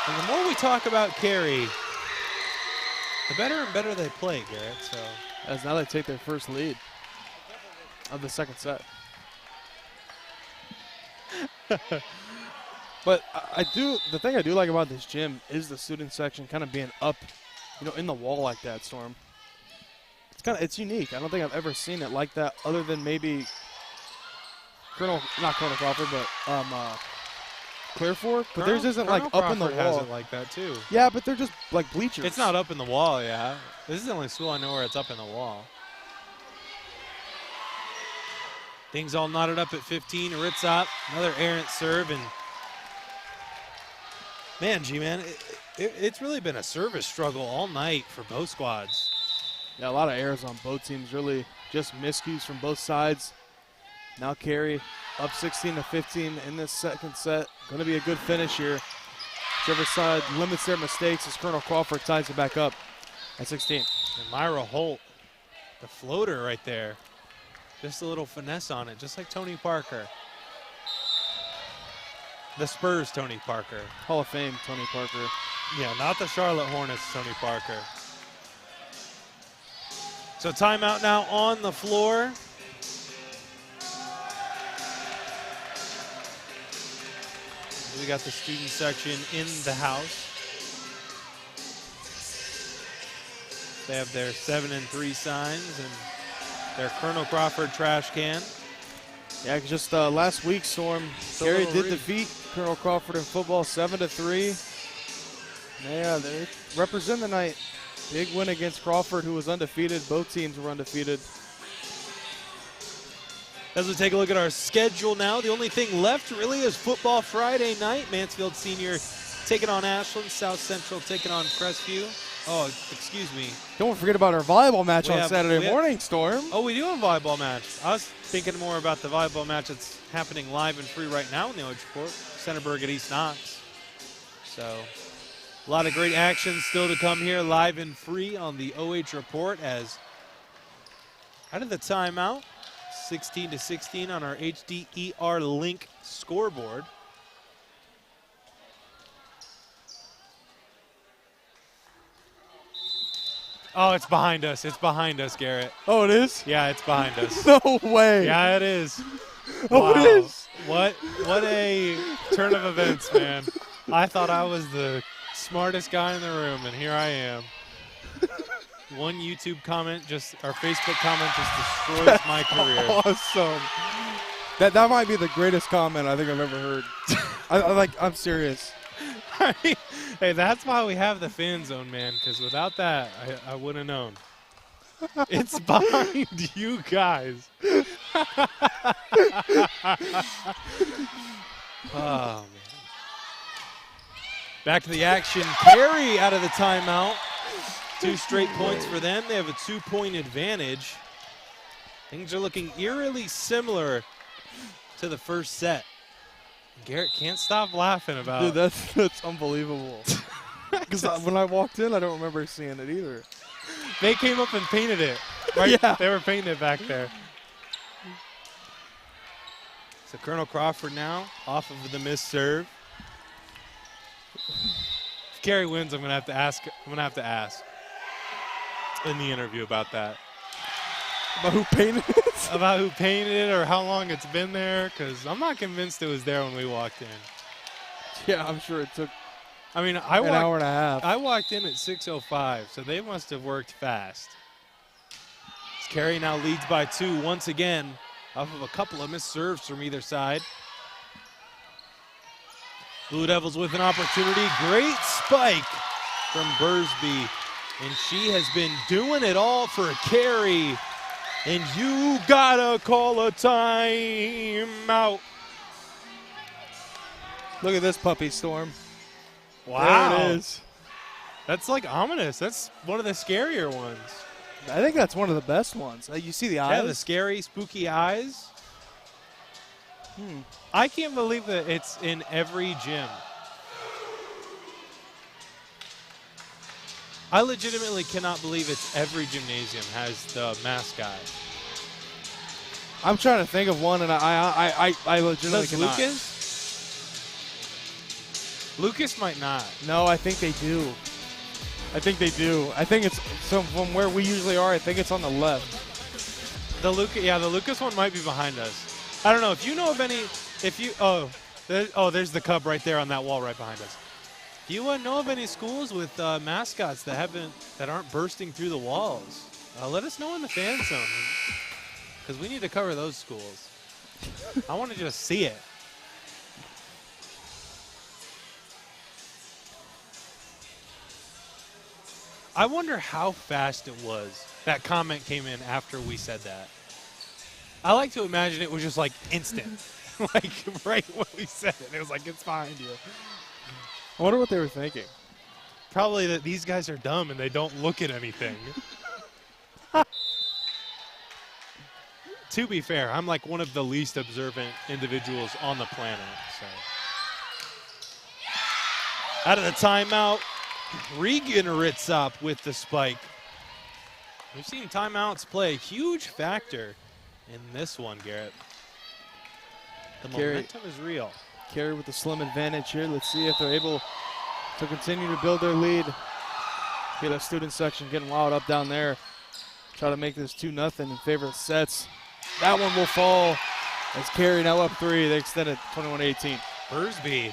And the more we talk about Carey, the better and better they play, Garrett. So as now they take their first lead of the second set. But the thing I do like about this gym is the student section kind of being up, in the wall like that, Storm. It's unique. I don't think I've ever seen it like that, other than maybe not Colonel Crawford, but Clear Fork. But theirs isn't like up in the wall. Has it like that too. Yeah, but they're just like bleachers. It's not up in the wall, yeah. This is the only school I know where it's up in the wall. Things all knotted up at 15. Ritzop, another errant serve, and man, G-Man, it's really been a service struggle all night for both squads. Yeah, a lot of errors on both teams, really just miscues from both sides. Now Carey up 16-15 in this second set. Going to be a good finish here. Whichever side limits their mistakes as Colonel Crawford ties it back up at 16. And Myra Holt, the floater right there. Just a little finesse on it, just like Tony Parker. The Spurs Tony Parker. Hall of Fame Tony Parker. Yeah, not the Charlotte Hornets Tony Parker. So timeout now on the floor. We got the student section in the house. They have their 7-3 signs and their Colonel Crawford trash can. Yeah, just last week, Storm, Carey did defeat Colonel Crawford in football 7-3. Yeah, they represent the night. Big win against Crawford, who was undefeated. Both teams were undefeated. As we take a look at our schedule now, the only thing left really is football Friday night. Mansfield Senior taking on Ashland, South Central taking on Crestview. Oh, excuse me. Don't forget about our volleyball match on Saturday morning, Storm. Oh, we do have a volleyball match. I was thinking more about the volleyball match that's happening live and free right now in the OH Report. Centerburg at East Knox. So, a lot of great action still to come here live and free on the OH Report as out of the timeout, 16-16 on our HDER Link scoreboard. Oh, it's behind us. It's behind us, Garrett. Oh, it is? Yeah, it's behind us. No way. Yeah, it is. Oh, wow. It is? What a turn of events, man. I thought I was the smartest guy in the room, and here I am. One YouTube comment or Facebook comment just destroys my career. Awesome. That might be the greatest comment I think I've ever heard. I'm serious. Hey, that's why we have the fan zone, man, because without that, I wouldn't have known. It's behind you guys. Oh, man. Back to the action. Carey out of the timeout. 2 straight points for them. They have a 2-point advantage. Things are looking eerily similar to the first set. Garrett can't stop laughing about it. Dude, that's unbelievable. Because when I walked in, I don't remember seeing it either. They came up and painted it. Right? Yeah. They were painting it back there. So Colonel Crawford now off of the missed serve. If Carey wins, I'm gonna have to ask in the interview about that. About who painted it? About who painted it or how long it's been there, because I'm not convinced it was there when we walked in. Yeah, I'm sure it took an hour and a half. I walked in at 6:05, so they must have worked fast. Carey now leads by 2 once again off of a couple of missed serves from either side. Blue Devils with an opportunity. Great spike from Bursby. And she has been doing it all for Carey. And you gotta call a timeout. Look at this puppy, Storm. Wow. There it is. That's like ominous. That's one of the scarier ones. I think that's one of the best ones. You see the eyes? Yeah, the scary, spooky eyes. I can't believe that it's in every gym. I legitimately cannot believe it's every gymnasium has the mascot. I'm trying to think of one, and I legitimately cannot. Lucas? Lucas might not. No, I think they do. I think it's from where we usually are. I think it's on the left. The Lucas one might be behind us. I don't know if you know of any. There's the Cub right there on that wall right behind us. Do you know of any schools with mascots that aren't bursting through the walls? Let us know in the fan zone, because we need to cover those schools. I want to just see it. I wonder how fast it was. That comment came in after we said that. I like to imagine it was just like instant. Like right when we said it. It was like, it's behind you. I wonder what they were thinking. Probably that these guys are dumb and they don't look at anything. To be fair, I'm like one of the least observant individuals on the planet. So, out of the timeout, Regan Ritzop with the spike. We've seen timeouts play a huge factor in this one, Garrett. The momentum is real. Carey with the slim advantage here. Let's see if they're able to continue to build their lead. Get a student section getting wild up down there. Try to make this 2-0 in favor of sets. That one will fall as Carey now up 3. They extend it 21-18. Bursby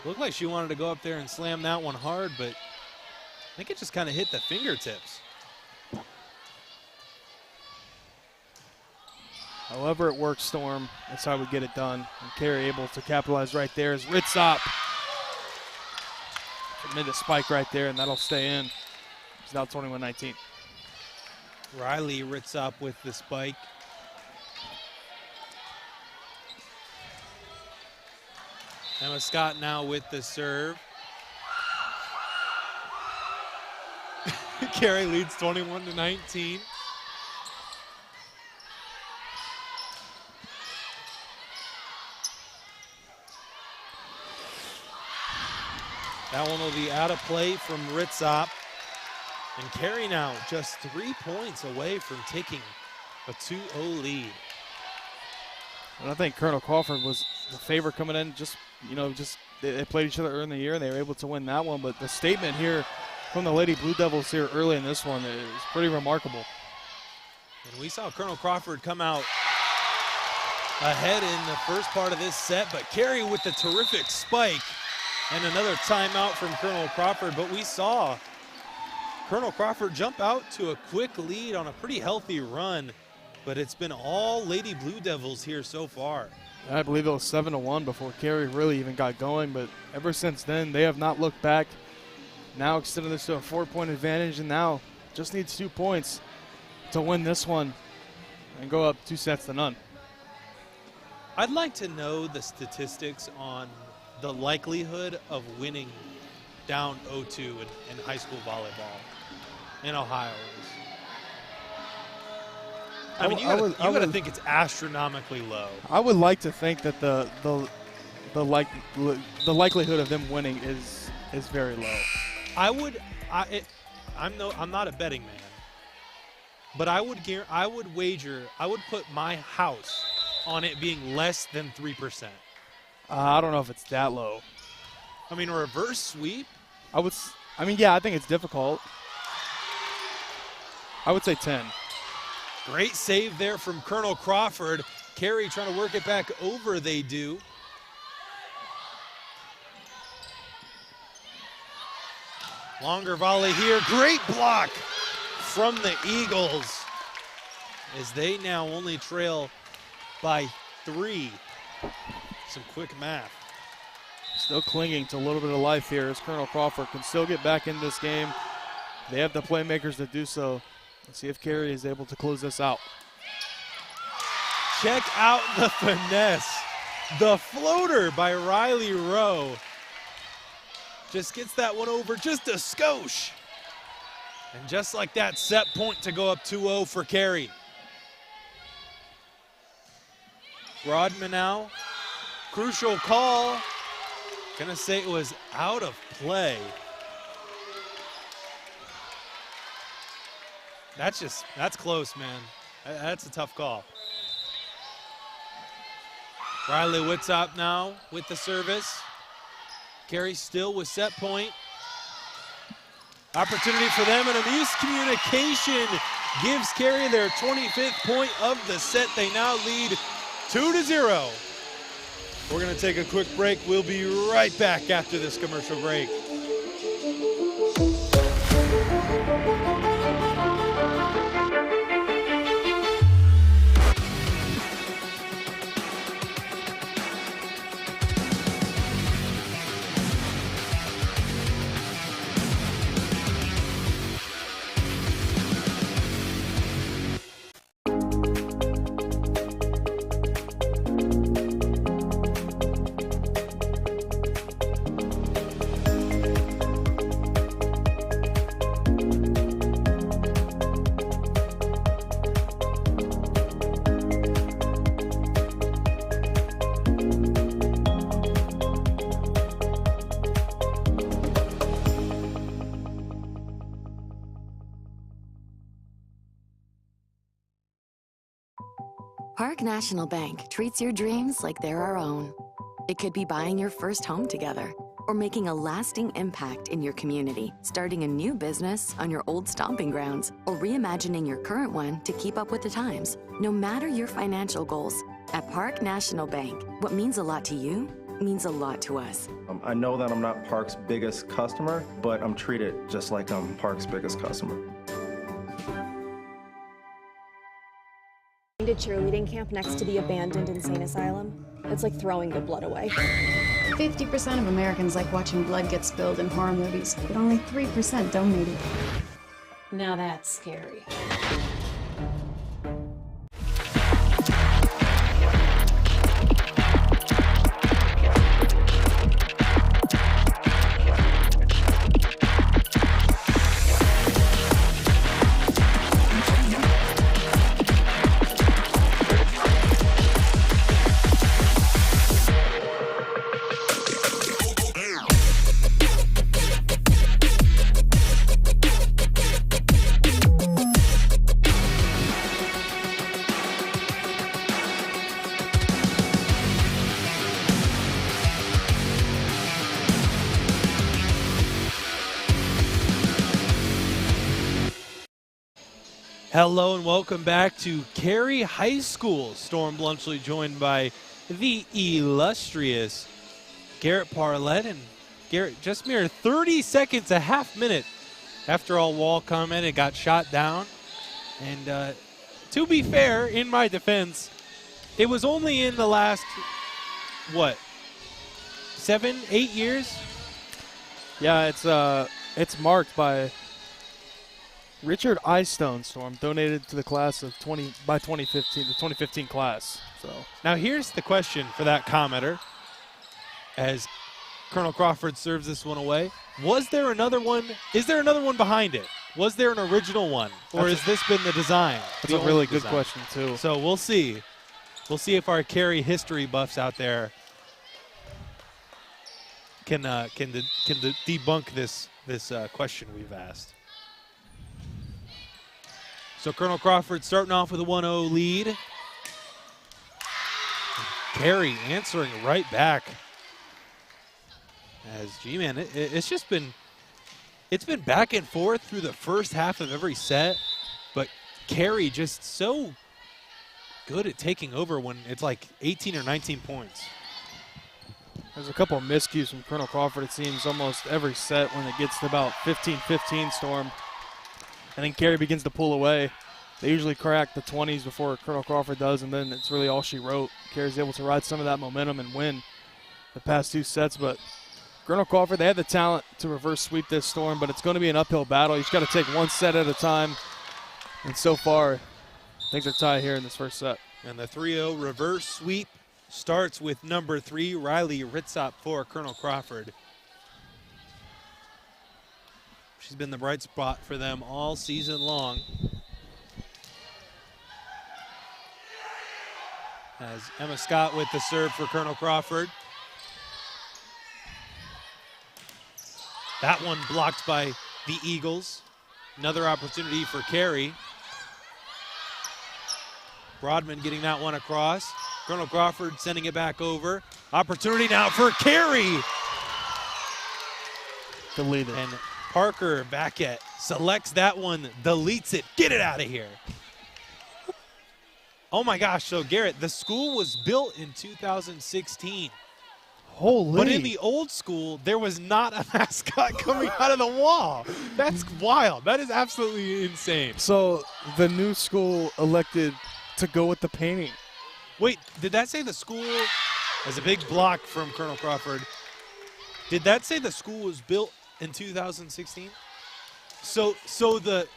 looked like she wanted to go up there and slam that one hard, but I think it just kind of hit the fingertips. However it works, Storm, that's how we get it done. And Carey able to capitalize right there as Ritzop made a spike right there, and that'll stay in. It's now 21-19. Riley Ritzop with the spike. Emma Scott now with the serve. Carey leads 21-19. That one will be out of play from Ritzop. And Carey now just 3 points away from taking a 2-0 lead. And I think Colonel Crawford was the favorite coming in. They played each other early in the year, and they were able to win that one. But the statement here from the Lady Blue Devils here early in this one is pretty remarkable. And we saw Colonel Crawford come out ahead in the first part of this set, but Carey with the terrific spike and another timeout from Colonel Crawford. But we saw Colonel Crawford jump out to a quick lead on a pretty healthy run, but it's been all Lady Blue Devils here so far. I believe it was 7-1 before Carey really even got going, but ever since then, they have not looked back. Now extending this to a 4-point advantage, and now just needs 2 points to win this one and go up 2-0. I'd like to know the statistics on the likelihood of winning down 0-2 in high school volleyball in Ohio. I mean, you gotta think it's astronomically low. I would like to think that the likelihood of them winning is very low. I'm not a betting man, but I would put my house on it being less than 3%. I don't know if it's that low. I mean, a reverse sweep? Yeah, I think it's difficult. I would say 10. Great save there from Colonel Crawford. Carey trying to work it back over, they do. Longer volley here. Great block from the Eagles as they now only trail by 3. Some quick math. Still clinging to a little bit of life here as Colonel Crawford can still get back in this game. They have the playmakers to do so. Let's see if Carey is able to close this out. Check out the finesse. The floater by Riley Rowe. Just gets that one over just a skosh. And just like that, set point to go up 2-0 for Carey. Rodman now. Crucial call. Gonna say it was out of play. That's close, man. That's a tough call. Riley Witzop now with the service. Carey still with set point. Opportunity for them, and a miscommunication gives Carey their 25th point of the set. They now lead 2-0. We're gonna take a quick break. We'll be right back after this commercial break. Park National Bank treats your dreams like they're our own. It could be buying your first home together, or making a lasting impact in your community, starting a new business on your old stomping grounds, or reimagining your current one to keep up with the times. No matter your financial goals, at Park National Bank, what means a lot to you means a lot to us. I know that I'm not Park's biggest customer, but I'm treated just like I'm Park's biggest customer. A cheerleading camp next to the abandoned insane asylum. It's like throwing good blood away. 50% of Americans like watching blood get spilled in horror movies, but only 3% donated. Now that's scary. Hello and welcome back to Carey High School. Storm Bluntschly joined by the illustrious Garret Parlett. And Garret, just mere 30 seconds, a half minute after all wall commented, got shot down. And to be fair, in my defense, it was only in the last, 7, 8 years? Yeah, it's marked by Richard Eyestone, Storm, donated to the class of 2015, the 2015 class. So now here's the question for that commenter as Colonel Crawford serves this one away. Was there another one? Is there another one behind it? Was there an original one? Or has this been the design? That's a really good question, too. So we'll see. We'll see if our Carey history buffs out there can debunk this question we've asked. So Colonel Crawford starting off with a 1-0 lead. Carey answering right back. As G-Man, it's just been back and forth through the first half of every set, but Carey just so good at taking over when it's like 18 or 19 points. There's a couple of miscues from Colonel Crawford, it seems, almost every set when it gets to about 15-15, Storm. And then Carey begins to pull away. They usually crack the 20s before Colonel Crawford does, and then it's really all she wrote. Carey's able to ride some of that momentum and win the past 2 sets, but Colonel Crawford, they have the talent to reverse sweep this, Storm, but it's going to be an uphill battle. You've got to take one set at a time, and so far, things are tied here in this first set. And the 3-0 reverse sweep starts with number 3, Riley Ritzop for Colonel Crawford. She's been the bright spot for them all season long. As Emma Scott with the serve for Colonel Crawford. That one blocked by the Eagles. Another opportunity for Carey. Broadman getting that one across. Colonel Crawford sending it back over. Opportunity now for Carey. Deleted. And Parker Backett selects that one, deletes it. Get it out of here. Oh my gosh, so Garret, the school was built in 2016. Holy. But in the old school, there was not a mascot coming out of the wall. That's wild. That is absolutely insane. So the new school elected to go with the painting. Wait, did that say the school, as a big block from Colonel Crawford, did that say the school was built in 2016? So the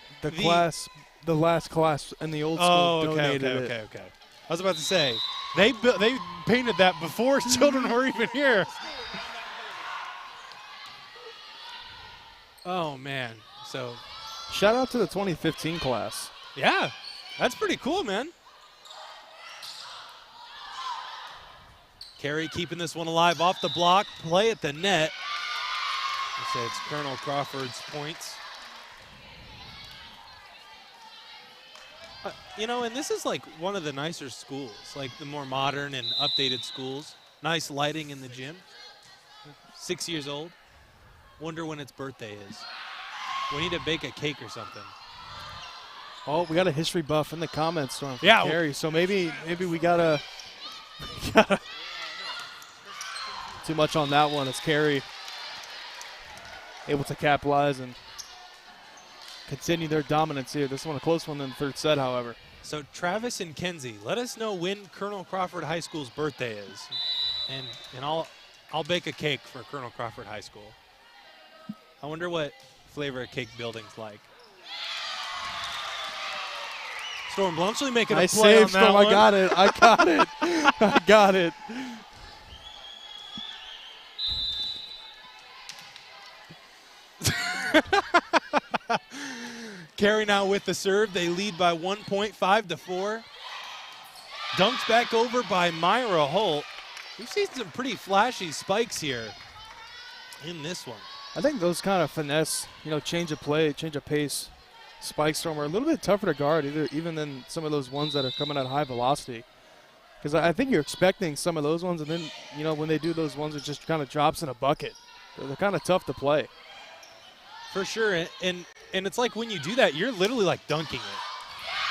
last class in the old school donated it. Okay. I was about to say, they painted that before children were even here. Oh, man. So shout out to the 2015 class. Yeah, that's pretty cool, man. Carey keeping this one alive off the block, play at the net. So it's Colonel Crawford's points. And this is like one of the nicer schools, like the more modern and updated schools. Nice lighting in the gym. 6 years old. Wonder when its birthday is. We need to bake a cake or something. Oh, we got a history buff in the comments from yeah. Carey, so maybe we gotta too much on that one as Carey able to capitalize and continue their dominance here. This one a close one in the third set, however. So Travis and Kenzie, let us know when Colonel Crawford High School's birthday is, and I'll bake a cake for Colonel Crawford High School. I wonder what flavor of cake building's like. Storm Bluntschly making a play on that Storm. one. I got it. I got it. Carey now with the serve. They lead by 1 point, 5-4. Dunked back over by Myra Holt. We've seen some pretty flashy spikes here in this one. I think those kind of finesse, change of play, change of pace spikes, Storm, are a little bit tougher to guard even than some of those ones that are coming at high velocity. Because I think you're expecting some of those ones, and then, when they do those ones, it just kind of drops in a bucket. They're kind of tough to play. For sure, and it's like when you do that, you're literally like dunking it.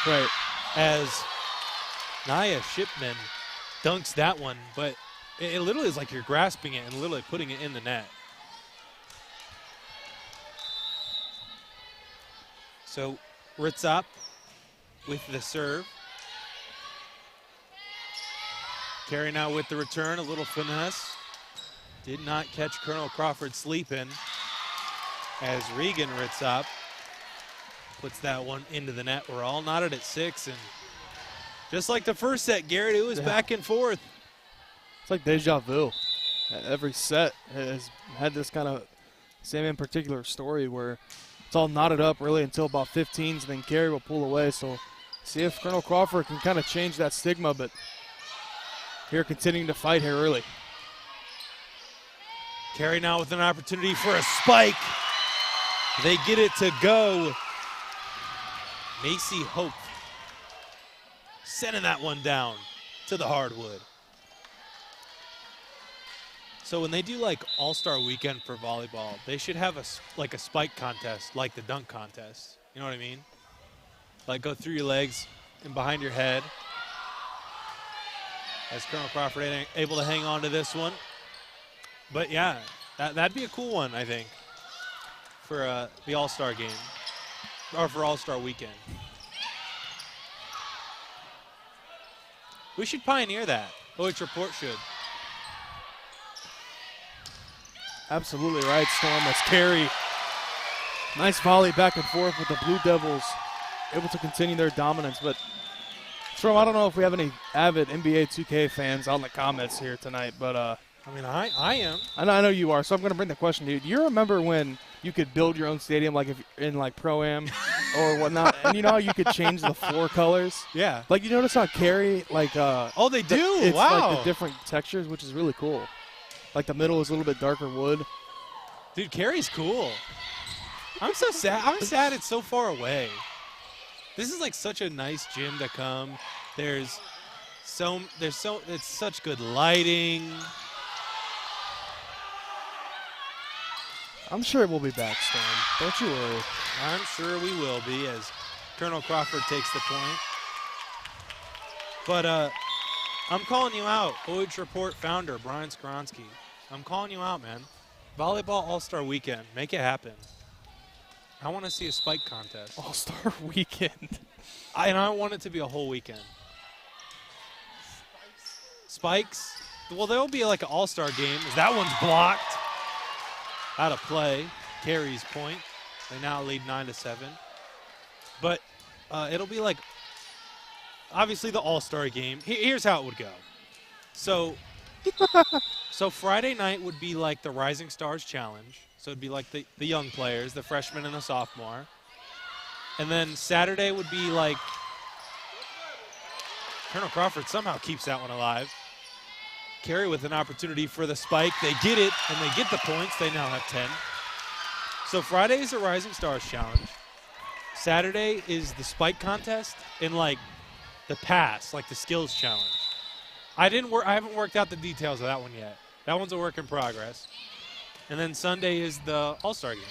Right. As Naya Shipman dunks that one, but it literally is like you're grasping it and literally putting it in the net. So Ritzop with the serve. Carey now with the return, a little finesse. Did not catch Colonel Crawford sleeping as Regan Ritzop puts that one into the net. We're all knotted at 6, and just like the first set, Garrett, it was back and forth. It's like deja vu. Every set has had this kind of same in particular story where it's all knotted up really until about 15s, and then Carey will pull away. So see if Colonel Crawford can kind of change that stigma, but here continuing to fight here early. Carey now with an opportunity for a spike. They get it to go. Macy Hope sending that one down to the hardwood. So when they do like All-Star Weekend for volleyball, they should have a spike contest like the dunk contest. You know what I mean? Like go through your legs and behind your head. As Colonel Crawford ain't able to hang on to this one. But yeah, that'd be a cool one, I think, for the All-Star game, or for All-Star Weekend. We should pioneer that. OH Report should. Absolutely right, Storm. As Carey, nice volley back and forth with the Blue Devils, able to continue their dominance. But Storm, I don't know if we have any avid NBA 2K fans on the comments here tonight, but I mean, I am. I know you are, so I'm going to bring the question to you. Do you remember when you could build your own stadium, like if in like Pro-Am or whatnot, and you know how you could change the floor colors? Yeah. Like you notice on Carey, like oh, they do. It's wow. like the different textures, which is really cool. Like the middle is a little bit darker wood. Dude, Carey's cool. I'm so sad. I'm sad it's so far away. This is like such a nice gym to come. It's such good lighting. I'm sure we'll be back, Storm. Don't you worry. I'm sure we will be as Colonel Crawford takes the point. But I'm calling you out, OH Report founder Brian Skronsky. I'm calling you out, man. Volleyball All-Star Weekend. Make it happen. I want to see a spike contest. All-Star Weekend. And I want it to be a whole weekend. Spikes? Well, there'll be like an All-Star game. That one's blocked. Out of play. Carey's point. They now lead 9-7. But it'll be like, obviously, the All-Star game. Here's how it would go. So Friday night would be like the Rising Stars Challenge. So it'd be like the young players, the freshman and the sophomore. And then Saturday would be like, Colonel Crawford somehow keeps that one alive. Carey with an opportunity for the spike. They get it, and they get the points. They now have 10. So Friday is the Rising Stars Challenge. Saturday is the spike contest and like the pass, like the skills challenge. I haven't worked out the details of that one yet. That one's a work in progress. And then Sunday is the All-Star game.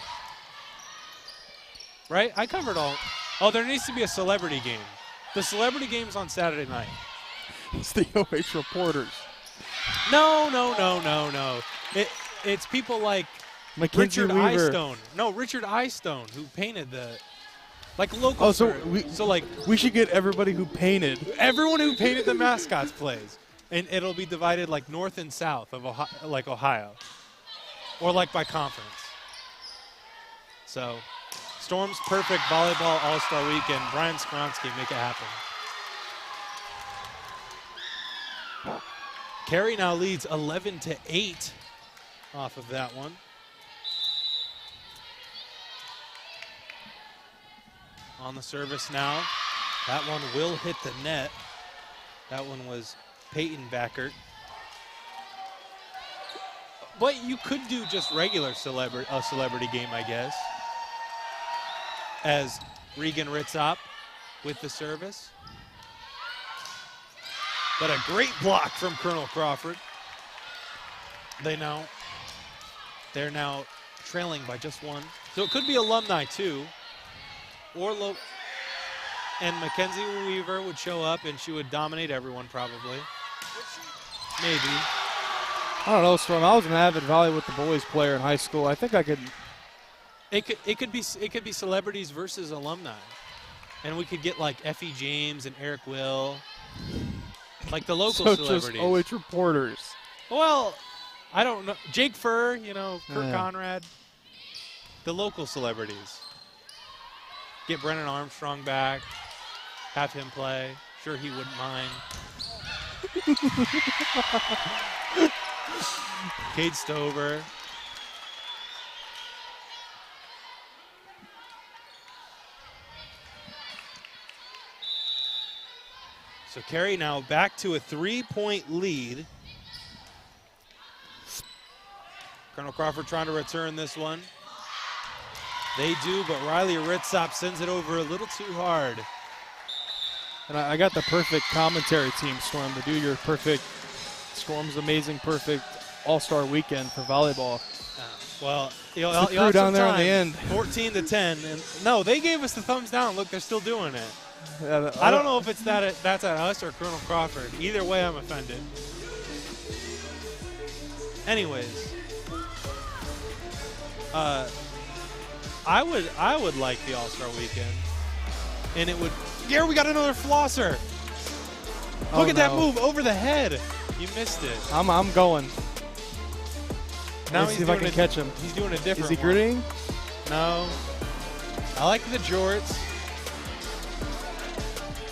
Right? I covered all. Oh, there needs to be a celebrity game. The celebrity game's on Saturday night. It's the OH Reporters. No. It's people like Mackenzie Richard Weaver. Eyestone. No, Richard Eyestone, who painted the, like local. Oh, so we should get everybody who painted. Everyone who painted the mascots plays, and it'll be divided like north and south of Ohio, or like by conference. So, Storm's perfect volleyball All-Star Weekend. Brian Skronsky, make it happen. Carey now leads 11-8 off of that one. On the service now. That one will hit the net. That one was Peyton Backert. But you could do just regular celebrity game, I guess. As Regan Ritzop with the service. But a great block from Colonel Crawford. They're now trailing by just one. So it could be alumni too. Or and Mackenzie Weaver would show up, and she would dominate everyone probably. Maybe. I don't know, Storm. I was an avid volley with the boys player in high school. I think I could. It could be celebrities versus alumni, and we could get like Effie James and Eric Will, like the local celebrities. Just OH reporters. Well, I don't know. Jake Furr, you know, Kurt Conrad, the local celebrities. Get Brennan Armstrong back, have him play. Sure, he wouldn't mind. Cade Stover. So Carey now back to a 3-point lead. Colonel Crawford trying to return this one. They do, but Riley Ritzop sends it over a little too hard. And I got the perfect commentary team, Storm, to do your perfect Storm's amazing, perfect all-star weekend for volleyball. Well, you'll have down there in the end. 14-10. And no, they gave us the thumbs down. Look, they're still doing it. Yeah, I don't know if it's that's at us or Colonel Crawford. Either way, I'm offended. Anyways, I would like the All-Star Weekend, and it would. Gare, we got another flosser. Look at that move over the head. You missed it. I'm going. Now Let's see if I can catch him. He's doing a different. Is he gritting? No. I like the jorts.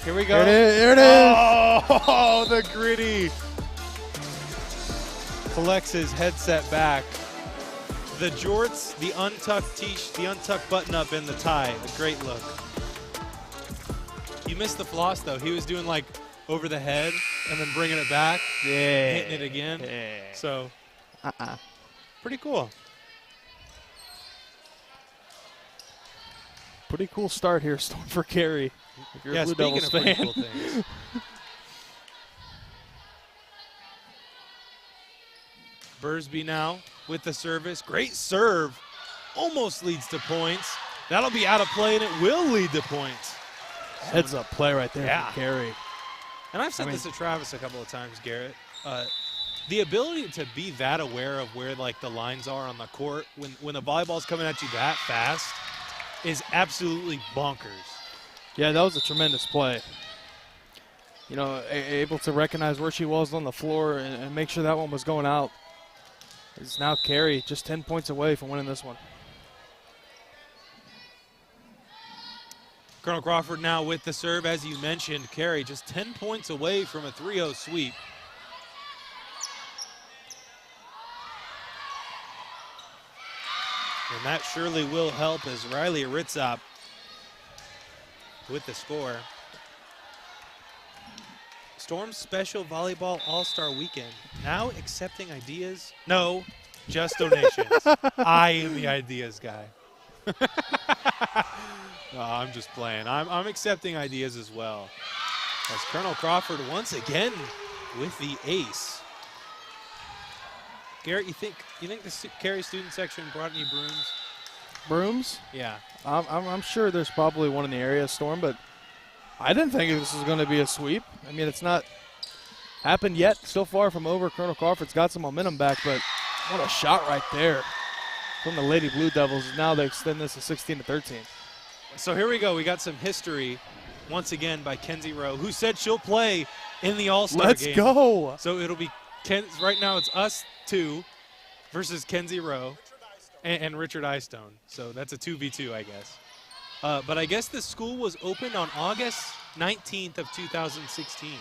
Here we go. There it is. Oh, the gritty. Collects his headset back. The jorts, the untucked button-up, and the tie. A great look. You missed the floss, though. He was doing, like, over the head and then bringing it back. Yeah. Hitting it again. Yeah. So, pretty cool. Pretty cool start here, Storm, for Carey. If you're a Blue Devils fan. Pretty cool things. Bursby now with the service. Great serve. Almost leads to points. That'll be out of play, and it will lead to points. Heads up play right there for Carey. And I've said this to Travis a couple of times, Garrett. The ability to be that aware of where like the lines are on the court when the volleyball's coming at you that fast is absolutely bonkers. Yeah, that was a tremendous play. You know, able to recognize where she was on the floor and make sure that one was going out. It's now Carey just 10 points away from winning this one. Colonel Crawford now with the serve, as you mentioned. Carey just 10 points away from a 3-0 sweep. And that surely will help as Riley Ritzop with the score. Storm's special volleyball all-star weekend. Now accepting ideas. No, just donations. I am the ideas guy. No, I'm just playing. I'm accepting ideas as well. As Colonel Crawford once again with the ace. Garrett, you think the Carey student section brought any brooms? Brooms? Yeah. I'm sure there's probably one in the area, Storm, but I didn't think this was going to be a sweep. I mean, it's not happened yet. Still far from over. Colonel Crawford's got some momentum back, but what a shot right there from the Lady Blue Devils. Now they extend this to 16-13. So here we go. We got some history once again by Kenzie Rowe, who said she'll play in the All-Star game. Let's go. So it'll be right now it's us two versus Kenzie Rowe and Richard Eyestone. So that's a 2v2, I guess. But I guess the school was opened on August 19th of 2016.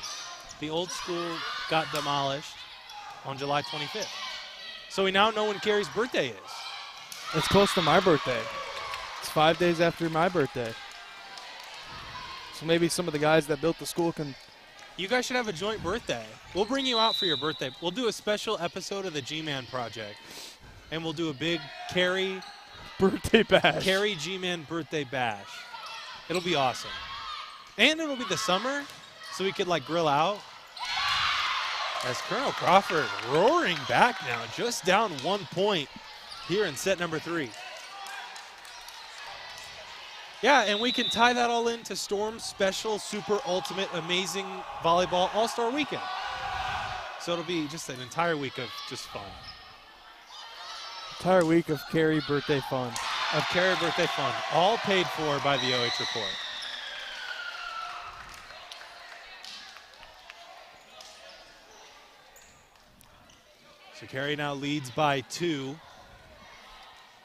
The old school got demolished on July 25th. So we now know when Carey's birthday is. It's close to my birthday. It's 5 days after my birthday. So maybe some of the guys that built the school can... You guys should have a joint birthday. We'll bring you out for your birthday. We'll do a special episode of the G-Man Project. And we'll do a big Carey... birthday bash. Carey G-Man birthday bash. It'll be awesome. And it'll be the summer, so we could, like, grill out. As Colonel Crawford roaring back now, just down 1 point here in set number 3. Yeah, and we can tie that all into Storm's special, super, ultimate, amazing volleyball all-star weekend. So it'll be just an entire week of just fun. Entire week of Carey birthday fun. Of Carey birthday fun, all paid for by the OH Report. So Carey now leads by 2.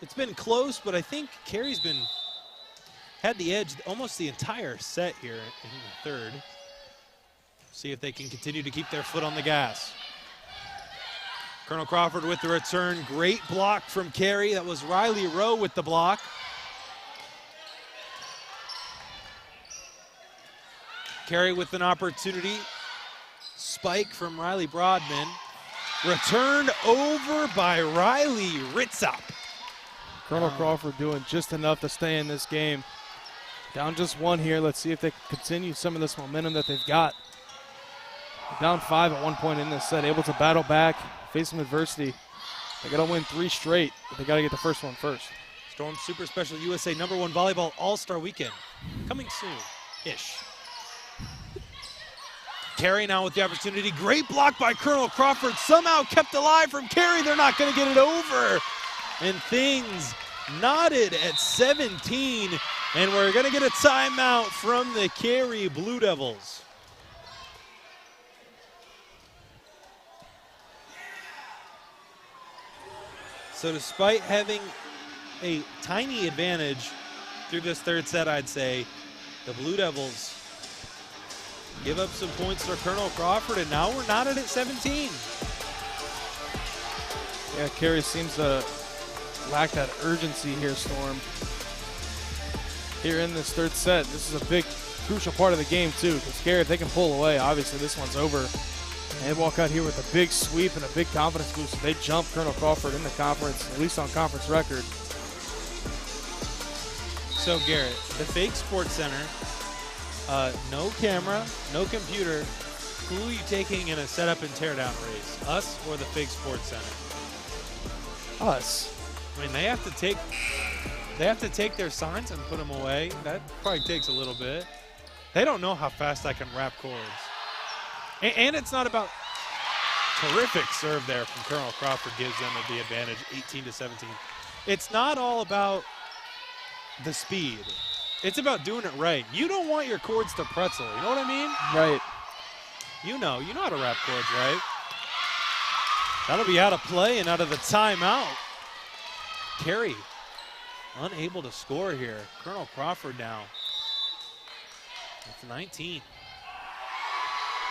It's been close, but I think Carey's had the edge almost the entire set here in the third. See if they can continue to keep their foot on the gas. Colonel Crawford with the return. Great block from Carey. That was Riley Rowe with the block. Carey with an opportunity. Spike from Riley Broadman. Returned over by Riley Ritzop. Colonel Crawford doing just enough to stay in this game. Down just 1 here. Let's see if they can continue some of this momentum that they've got. Down 5 at one point in this set, able to battle back, face some adversity. They got to win 3 straight, but they got to get the first one first. Storm Super Special USA #1 Volleyball All-Star Weekend. Coming soon-ish. Carey now with the opportunity. Great block by Colonel Crawford. Somehow kept alive from Carey. They're not going to get it over. And things knotted at 17. And we're going to get a timeout from the Carey Blue Devils. So despite having a tiny advantage through this third set, I'd say, the Blue Devils give up some points to Colonel Crawford, and now we're knotted at 17. Yeah, Carey seems to lack that urgency here, Storm. Here in this third set, this is a big, crucial part of the game, too, because Carey, if they can pull away, obviously this one's over. And they walk out here with a big sweep and a big confidence boost. They jump Colonel Crawford in the conference, at least on conference record. So, Garrett, the fake Sports Center, no camera, no computer. Who are you taking in a setup and teardown race? Us or the fake Sports Center? Us. I mean, they have to take their signs and put them away. That probably takes a little bit. They don't know how fast I can wrap cords. And it's not about terrific serve there from Colonel Crawford gives them the advantage, 18-17. It's not all about the speed. It's about doing it right. You don't want your cords to pretzel, you know what I mean? Right. You know how to wrap cords, right? That'll be out of play and out of the timeout. Carey unable to score here. Colonel Crawford now with 19.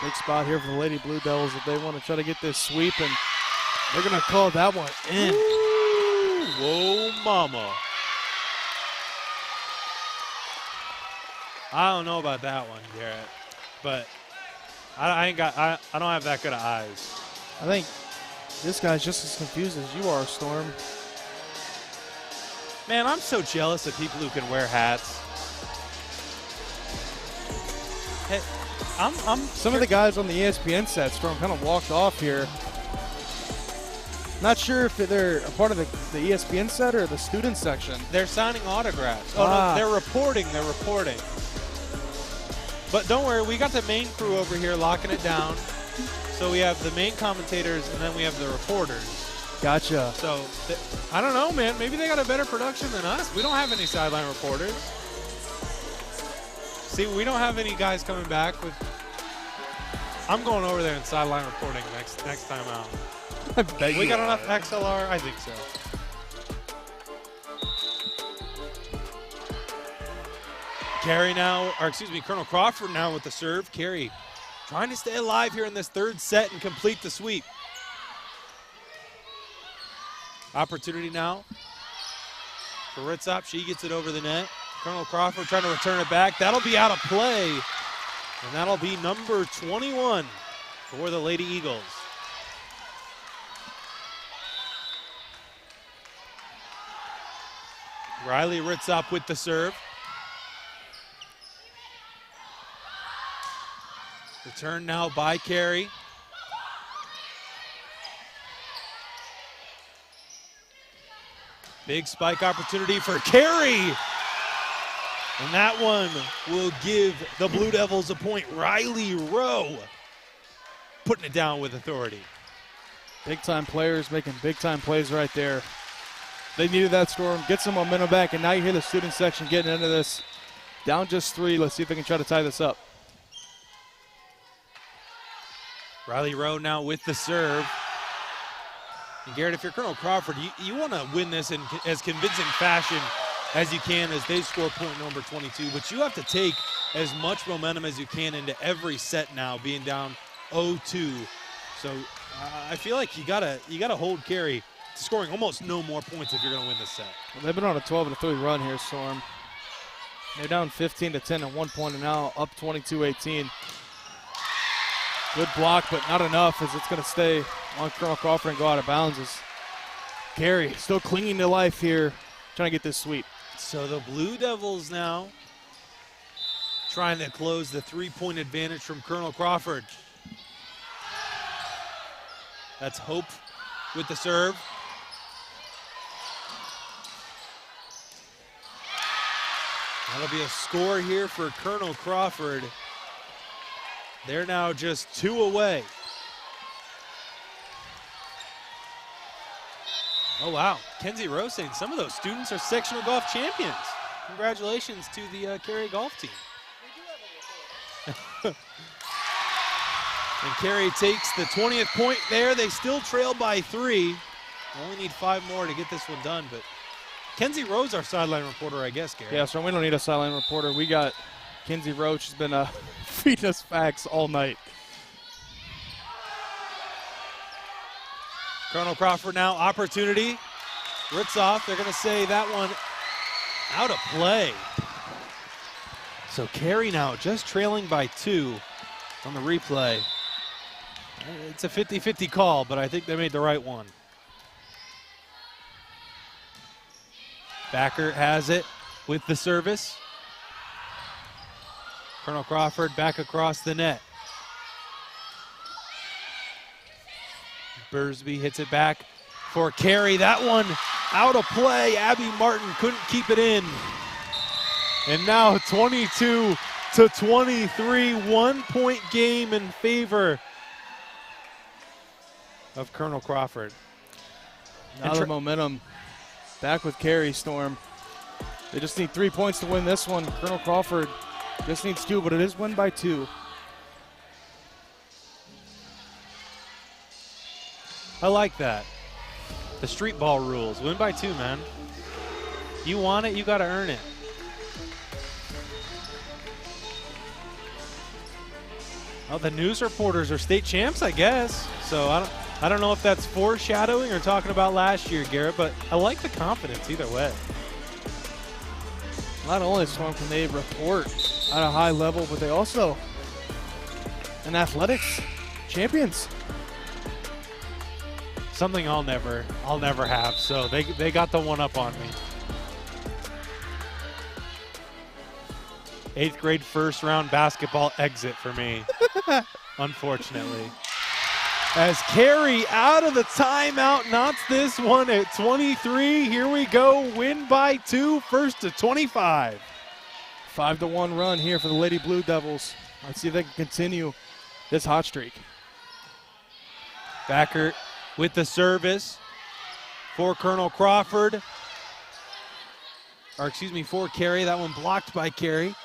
Big spot here for the Lady Blue Devils if they want to try to get this sweep, and they're going to call that one in. Ooh, whoa, mama. I don't know about that one, Garrett, but I don't have that good of eyes. I think this guy's just as confused as you are, Storm. Man, I'm so jealous of people who can wear hats. Hey, Some of the guys on the ESPN set, Storm, kind of walked off here. Not sure if they're a part of the ESPN set or the student section. They're signing autographs. Oh, no, they're reporting. But don't worry, we got the main crew over here locking it down. So we have the main commentators, and then we have the reporters. Gotcha. So, I don't know, man. Maybe they got a better production than us. We don't have any sideline reporters. See, we don't have any guys coming back with. I'm going over there and sideline reporting next time out. I bet we got enough XLR? I think so. Carey now, or excuse me, Colonel Crawford now with the serve. Carey trying to stay alive here in this third set and complete the sweep. Opportunity now for Ritzop. She gets it over the net. Colonel Crawford trying to return it back. That'll be out of play. And that'll be number 21 for the Lady Eagles. Riley Ritzop with the serve. Return now by Carey. Big spike opportunity for Carey. And that one will give the Blue Devils a point. Riley Rowe putting it down with authority. Big-time players making big-time plays right there. They needed that, Storm. Get some momentum back, and now you hear the student section getting into this. Down just 3. Let's see if they can try to tie this up. Riley Rowe now with the serve. And Garrett, if you're Colonel Crawford, you want to win this in as convincing fashion as you can as they score point number 22. But you have to take as much momentum as you can into every set now, being down 0-2. So I feel like you gotta hold Carey to scoring almost no more points if you're going to win this set. Well, they've been on a 12-3 run here, Storm. They're down 15-10 at one point, and now up 22-18. Good block, but not enough, as it's going to stay on Colonel Crawford and go out of bounds. As Carey still clinging to life here, trying to get this sweep. So the Blue Devils now trying to close the 3-point advantage from Colonel Crawford. That's Hope with the serve. That'll be a score here for Colonel Crawford. They're now just 2 away. Oh, wow. Kenzie Rose saying some of those students are sectional golf champions. Congratulations to the Carey golf team. And Carey takes the 20th point there. They still trail by 3. Only need 5 more to get this one done, but Kenzie Rose, our sideline reporter, I guess, Gary. Yeah, so we don't need a sideline reporter. We got Kenzie Roach has been feeding us facts all night. Colonel Crawford now, opportunity. Ritzoff, they're going to say that one out of play. So Carey now just trailing by 2 on the replay. It's a 50-50 call, but I think they made the right one. Backer has it with the service. Colonel Crawford back across the net. Bursby hits it back for Carey. That one out of play. Abby Martin couldn't keep it in. And now 22-23, 1-point game in favor of Colonel Crawford. Now the momentum back with Carey, Storm. They just need 3 points to win this one. Colonel Crawford just needs 2, but it is win by 2. I like that. The street ball rules. Win by 2, man. You want it, you got to earn it. Oh, the news reporters are state champs, I guess. So I don't know if that's foreshadowing or talking about last year, Garrett, but I like the confidence either way. Not only Storm can they report at a high level, but they also in athletics champions. Something I'll never have. So they got the one up on me. 8th grade first round basketball exit for me, unfortunately. As Carey out of the timeout knocks this one at 23. Here we go, win by 2, first to 25. 5-1 run here for the Lady Blue Devils. Let's see if they can continue this hot streak. Backer with the service for Colonel Crawford. Or excuse me, for Carey. That one blocked by Carey.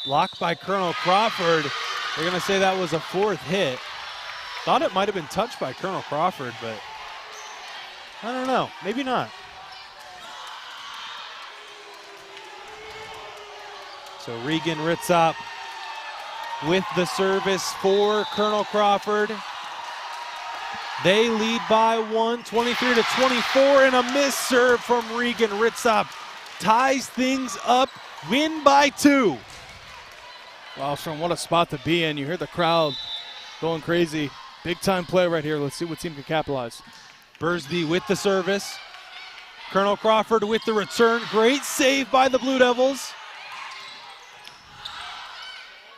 Blocked by Colonel Crawford. They're going to say that was a 4th hit. Thought it might have been touched by Colonel Crawford, but I don't know. Maybe not. So Regan Ritzop with the service for Colonel Crawford. They lead by 1, 23-24, and a missed serve from Regan Ritzop ties things up. Win by 2. Wow, Storm, what a spot to be in. You hear the crowd going crazy. Big time play right here. Let's see what team can capitalize. Bursby with the service. Colonel Crawford with the return. Great save by the Blue Devils.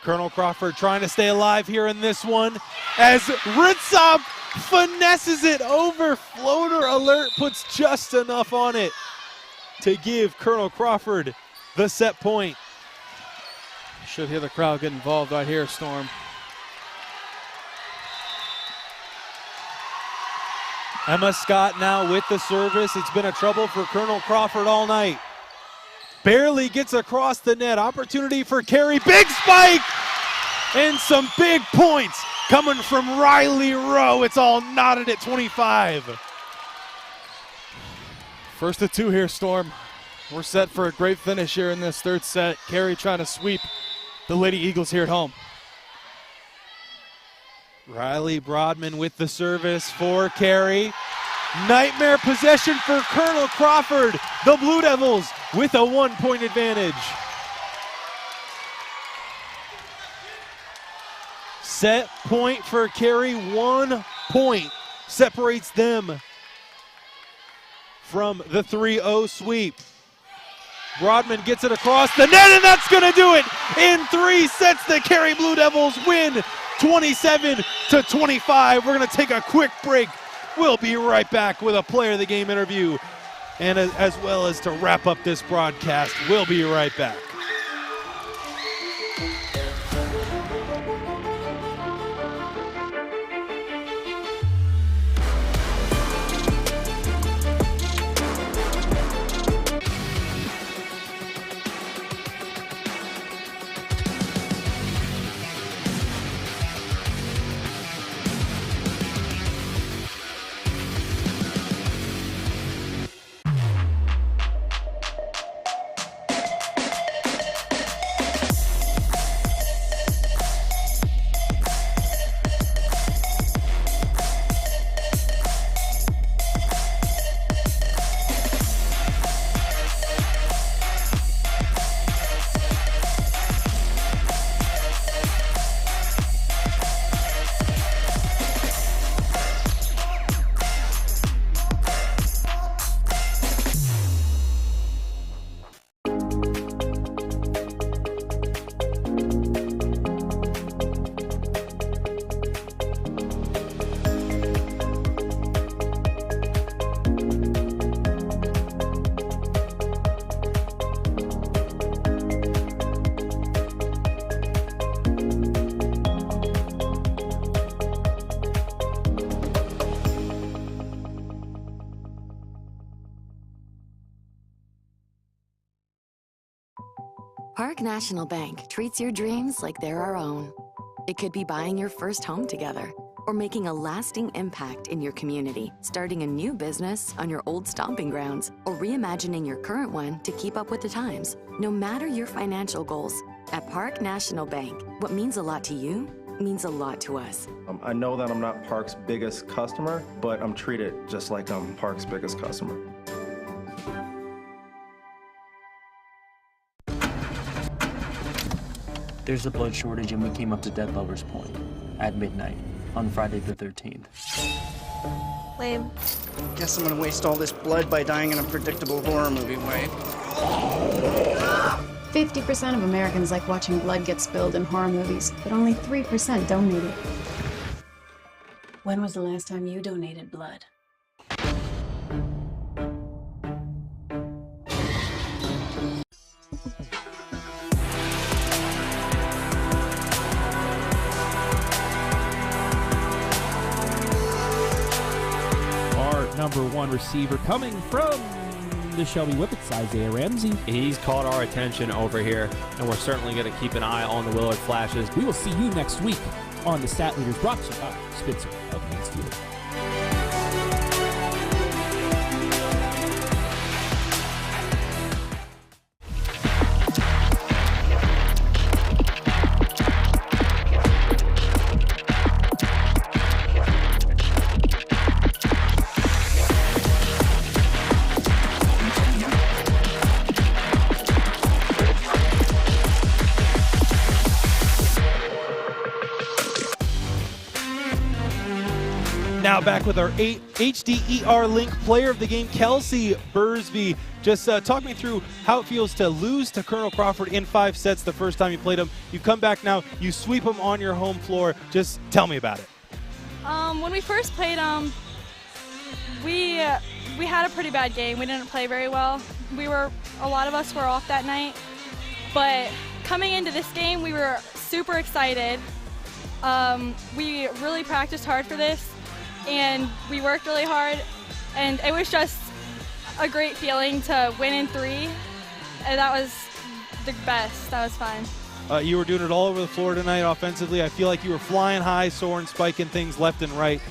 Colonel Crawford trying to stay alive here in this one as Ritzop finesses it over. Floater alert puts just enough on it. to give Colonel Crawford the set point. Should hear the crowd get involved right here, Storm. Emma Scott now with the service. It's been a trouble for Colonel Crawford all night. Barely gets across the net. Opportunity for Carey. Big spike! And some big points coming from Riley Rowe. It's all knotted at 25. First of two here, Storm. We're set for a great finish here in this third set. Carey trying to sweep the Lady Eagles here at home. Riley Broadman with the service for Carey. Nightmare possession for Colonel Crawford. The Blue Devils with a 1-point advantage. Set point for Carey. 1 point separates them from the 3-0 sweep. Broadman gets it across the net, and that's going to do it. In 3 sets, the Carey Blue Devils win 27-25. We're going to take a quick break. We'll be right back with a player of the game interview, and as well as to wrap up this broadcast. We'll be right back. Park National Bank treats your dreams like they're our own. It could be buying your first home together, or making a lasting impact in your community, starting a new business on your old stomping grounds, or reimagining your current one to keep up with the times. No matter your financial goals, at Park National Bank, what means a lot to you means a lot to us. I know that I'm not Park's biggest customer, but I'm treated just like I'm Park's biggest customer. There's a blood shortage and we came up to Dead Lover's Point at midnight on Friday the 13th. Lame. Guess I'm gonna waste all this blood by dying in a predictable horror movie way. 50% of Americans like watching blood get spilled in horror movies, but only 3% donate it. When was the last time you donated blood? Number 1 receiver coming from the Shelby Whippets, Isaiah Ramsey. He's caught our attention over here, and we're certainly going to keep an eye on the Willard Flashes. We will see you next week on the Stat Leaders, brought to you by Spitzer of Mansfield. Now back with our HDER Link player of the game, Kelsey Bursby. Just talk me through how it feels to lose to Colonel Crawford in 5 sets the first time you played him. You come back now, you sweep him on your home floor. Just tell me about it. When we first played him, we had a pretty bad game. We didn't play very well, a lot of us were off that night, but coming into this game, we were super excited. We really practiced hard for this, and we worked really hard, and it was just a great feeling to win in 3, and that was the best. That was fun. You were doing it all over the floor tonight offensively. I feel like you were flying high, soaring, spiking things left and right.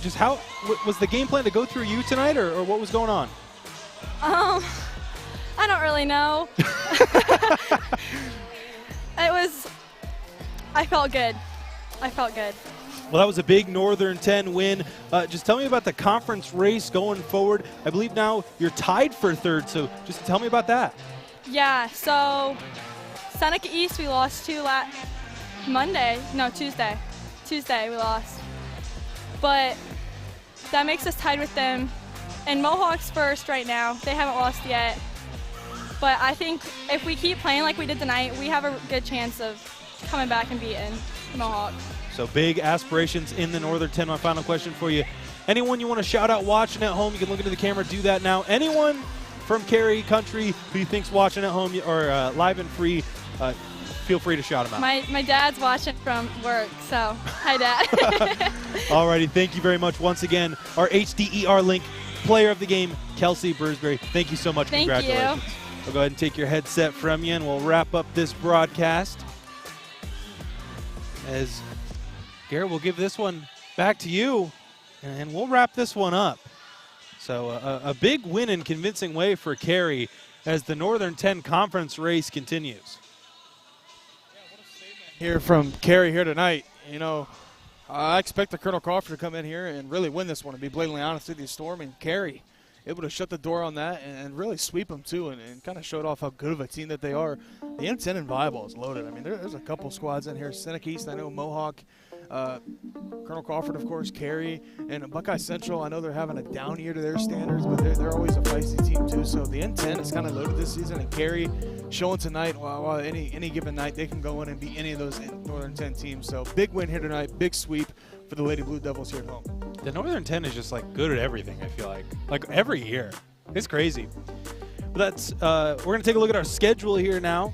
Just how was the game plan to go through you tonight, or what was going on? I don't really know. I felt good. I felt good. Well, that was a big Northern 10 win. Just tell me about the conference race going forward. I believe now you're tied for 3rd, so just tell me about that. Yeah, so Seneca East we lost to Tuesday. Tuesday we lost. But that makes us tied with them. And Mohawk's first right now. They haven't lost yet. But I think if we keep playing like we did tonight, we have a good chance of coming back and beating Mohawk. So big aspirations in the Northern 10. My final question for you. Anyone you want to shout out watching at home, you can look into the camera, do that now. Anyone from Carey country who you think's watching at home or live and free, feel free to shout them out. My dad's watching from work, so hi, Dad. Alrighty, thank you very much once again. Our HDER Link player of the game, Kelsey Bursbury. Thank you so much. Thank Congratulations. you. We'll go ahead and take your headset from you, and we'll wrap up this broadcast. As Garrett, we'll give this one back to you, and we'll wrap this one up. So a big win in convincing way for Carey as the Northern 10 conference race continues. Here from Carey here tonight. You know, I expect the Colonel Crawford to come in here and really win this one, to be blatantly honest with you, Storm. And Carey able to shut the door on that and really sweep them too, and kind of showed off how good of a team that they are. The M10 and Volleyball is loaded. I mean, there's a couple squads in here. Seneca East, I know, Mohawk, Colonel Crawford, of course, Carey, and Buckeye Central. I know they're having a down year to their standards, but they're always a feisty team too. So the N10 is kind of loaded this season, and Carey showing tonight, while any given night they can go in and beat any of those Northern 10 teams. So big win here tonight, big sweep for the Lady Blue Devils here at home. The Northern 10 is just like good at everything, I feel like every year. It's crazy. But that's we're going to take a look at our schedule here now.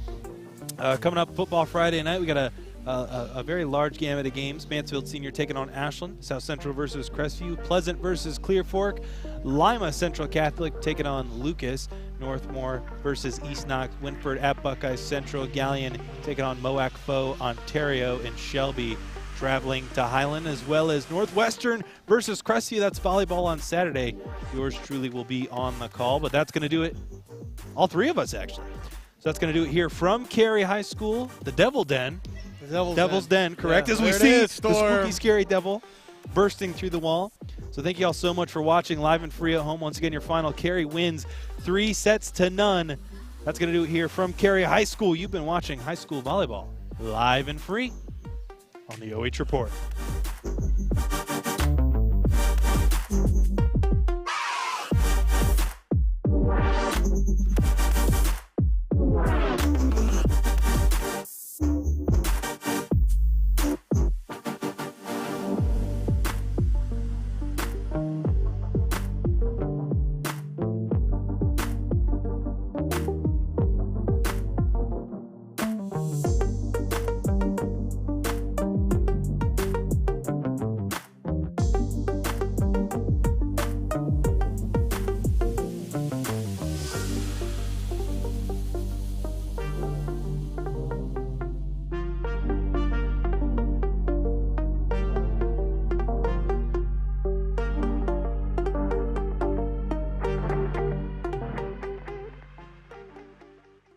Coming up Football Friday night, we got a very large gamut of games. Mansfield Senior taking on Ashland, South Central versus Crestview, Pleasant versus Clear Fork, Lima Central Catholic taking on Lucas, Northmore versus East Knox, Winford at Buckeye Central, Galleon taking on Moac Foe, Ontario, and Shelby traveling to Highland, as well as Northwestern versus Crestview. That's volleyball on Saturday. Yours truly will be on the call, but that's going to do it. All three of us, actually. So that's going to do it here from Carey High School, the Devil Den. Devil's Den, correct, as we see the spooky, scary devil bursting through the wall. So thank you all so much for watching live and free at home. Once again, your final, Carey wins 3-0. That's going to do it here from Carey High School. You've been watching high school volleyball live and free on the OH Report.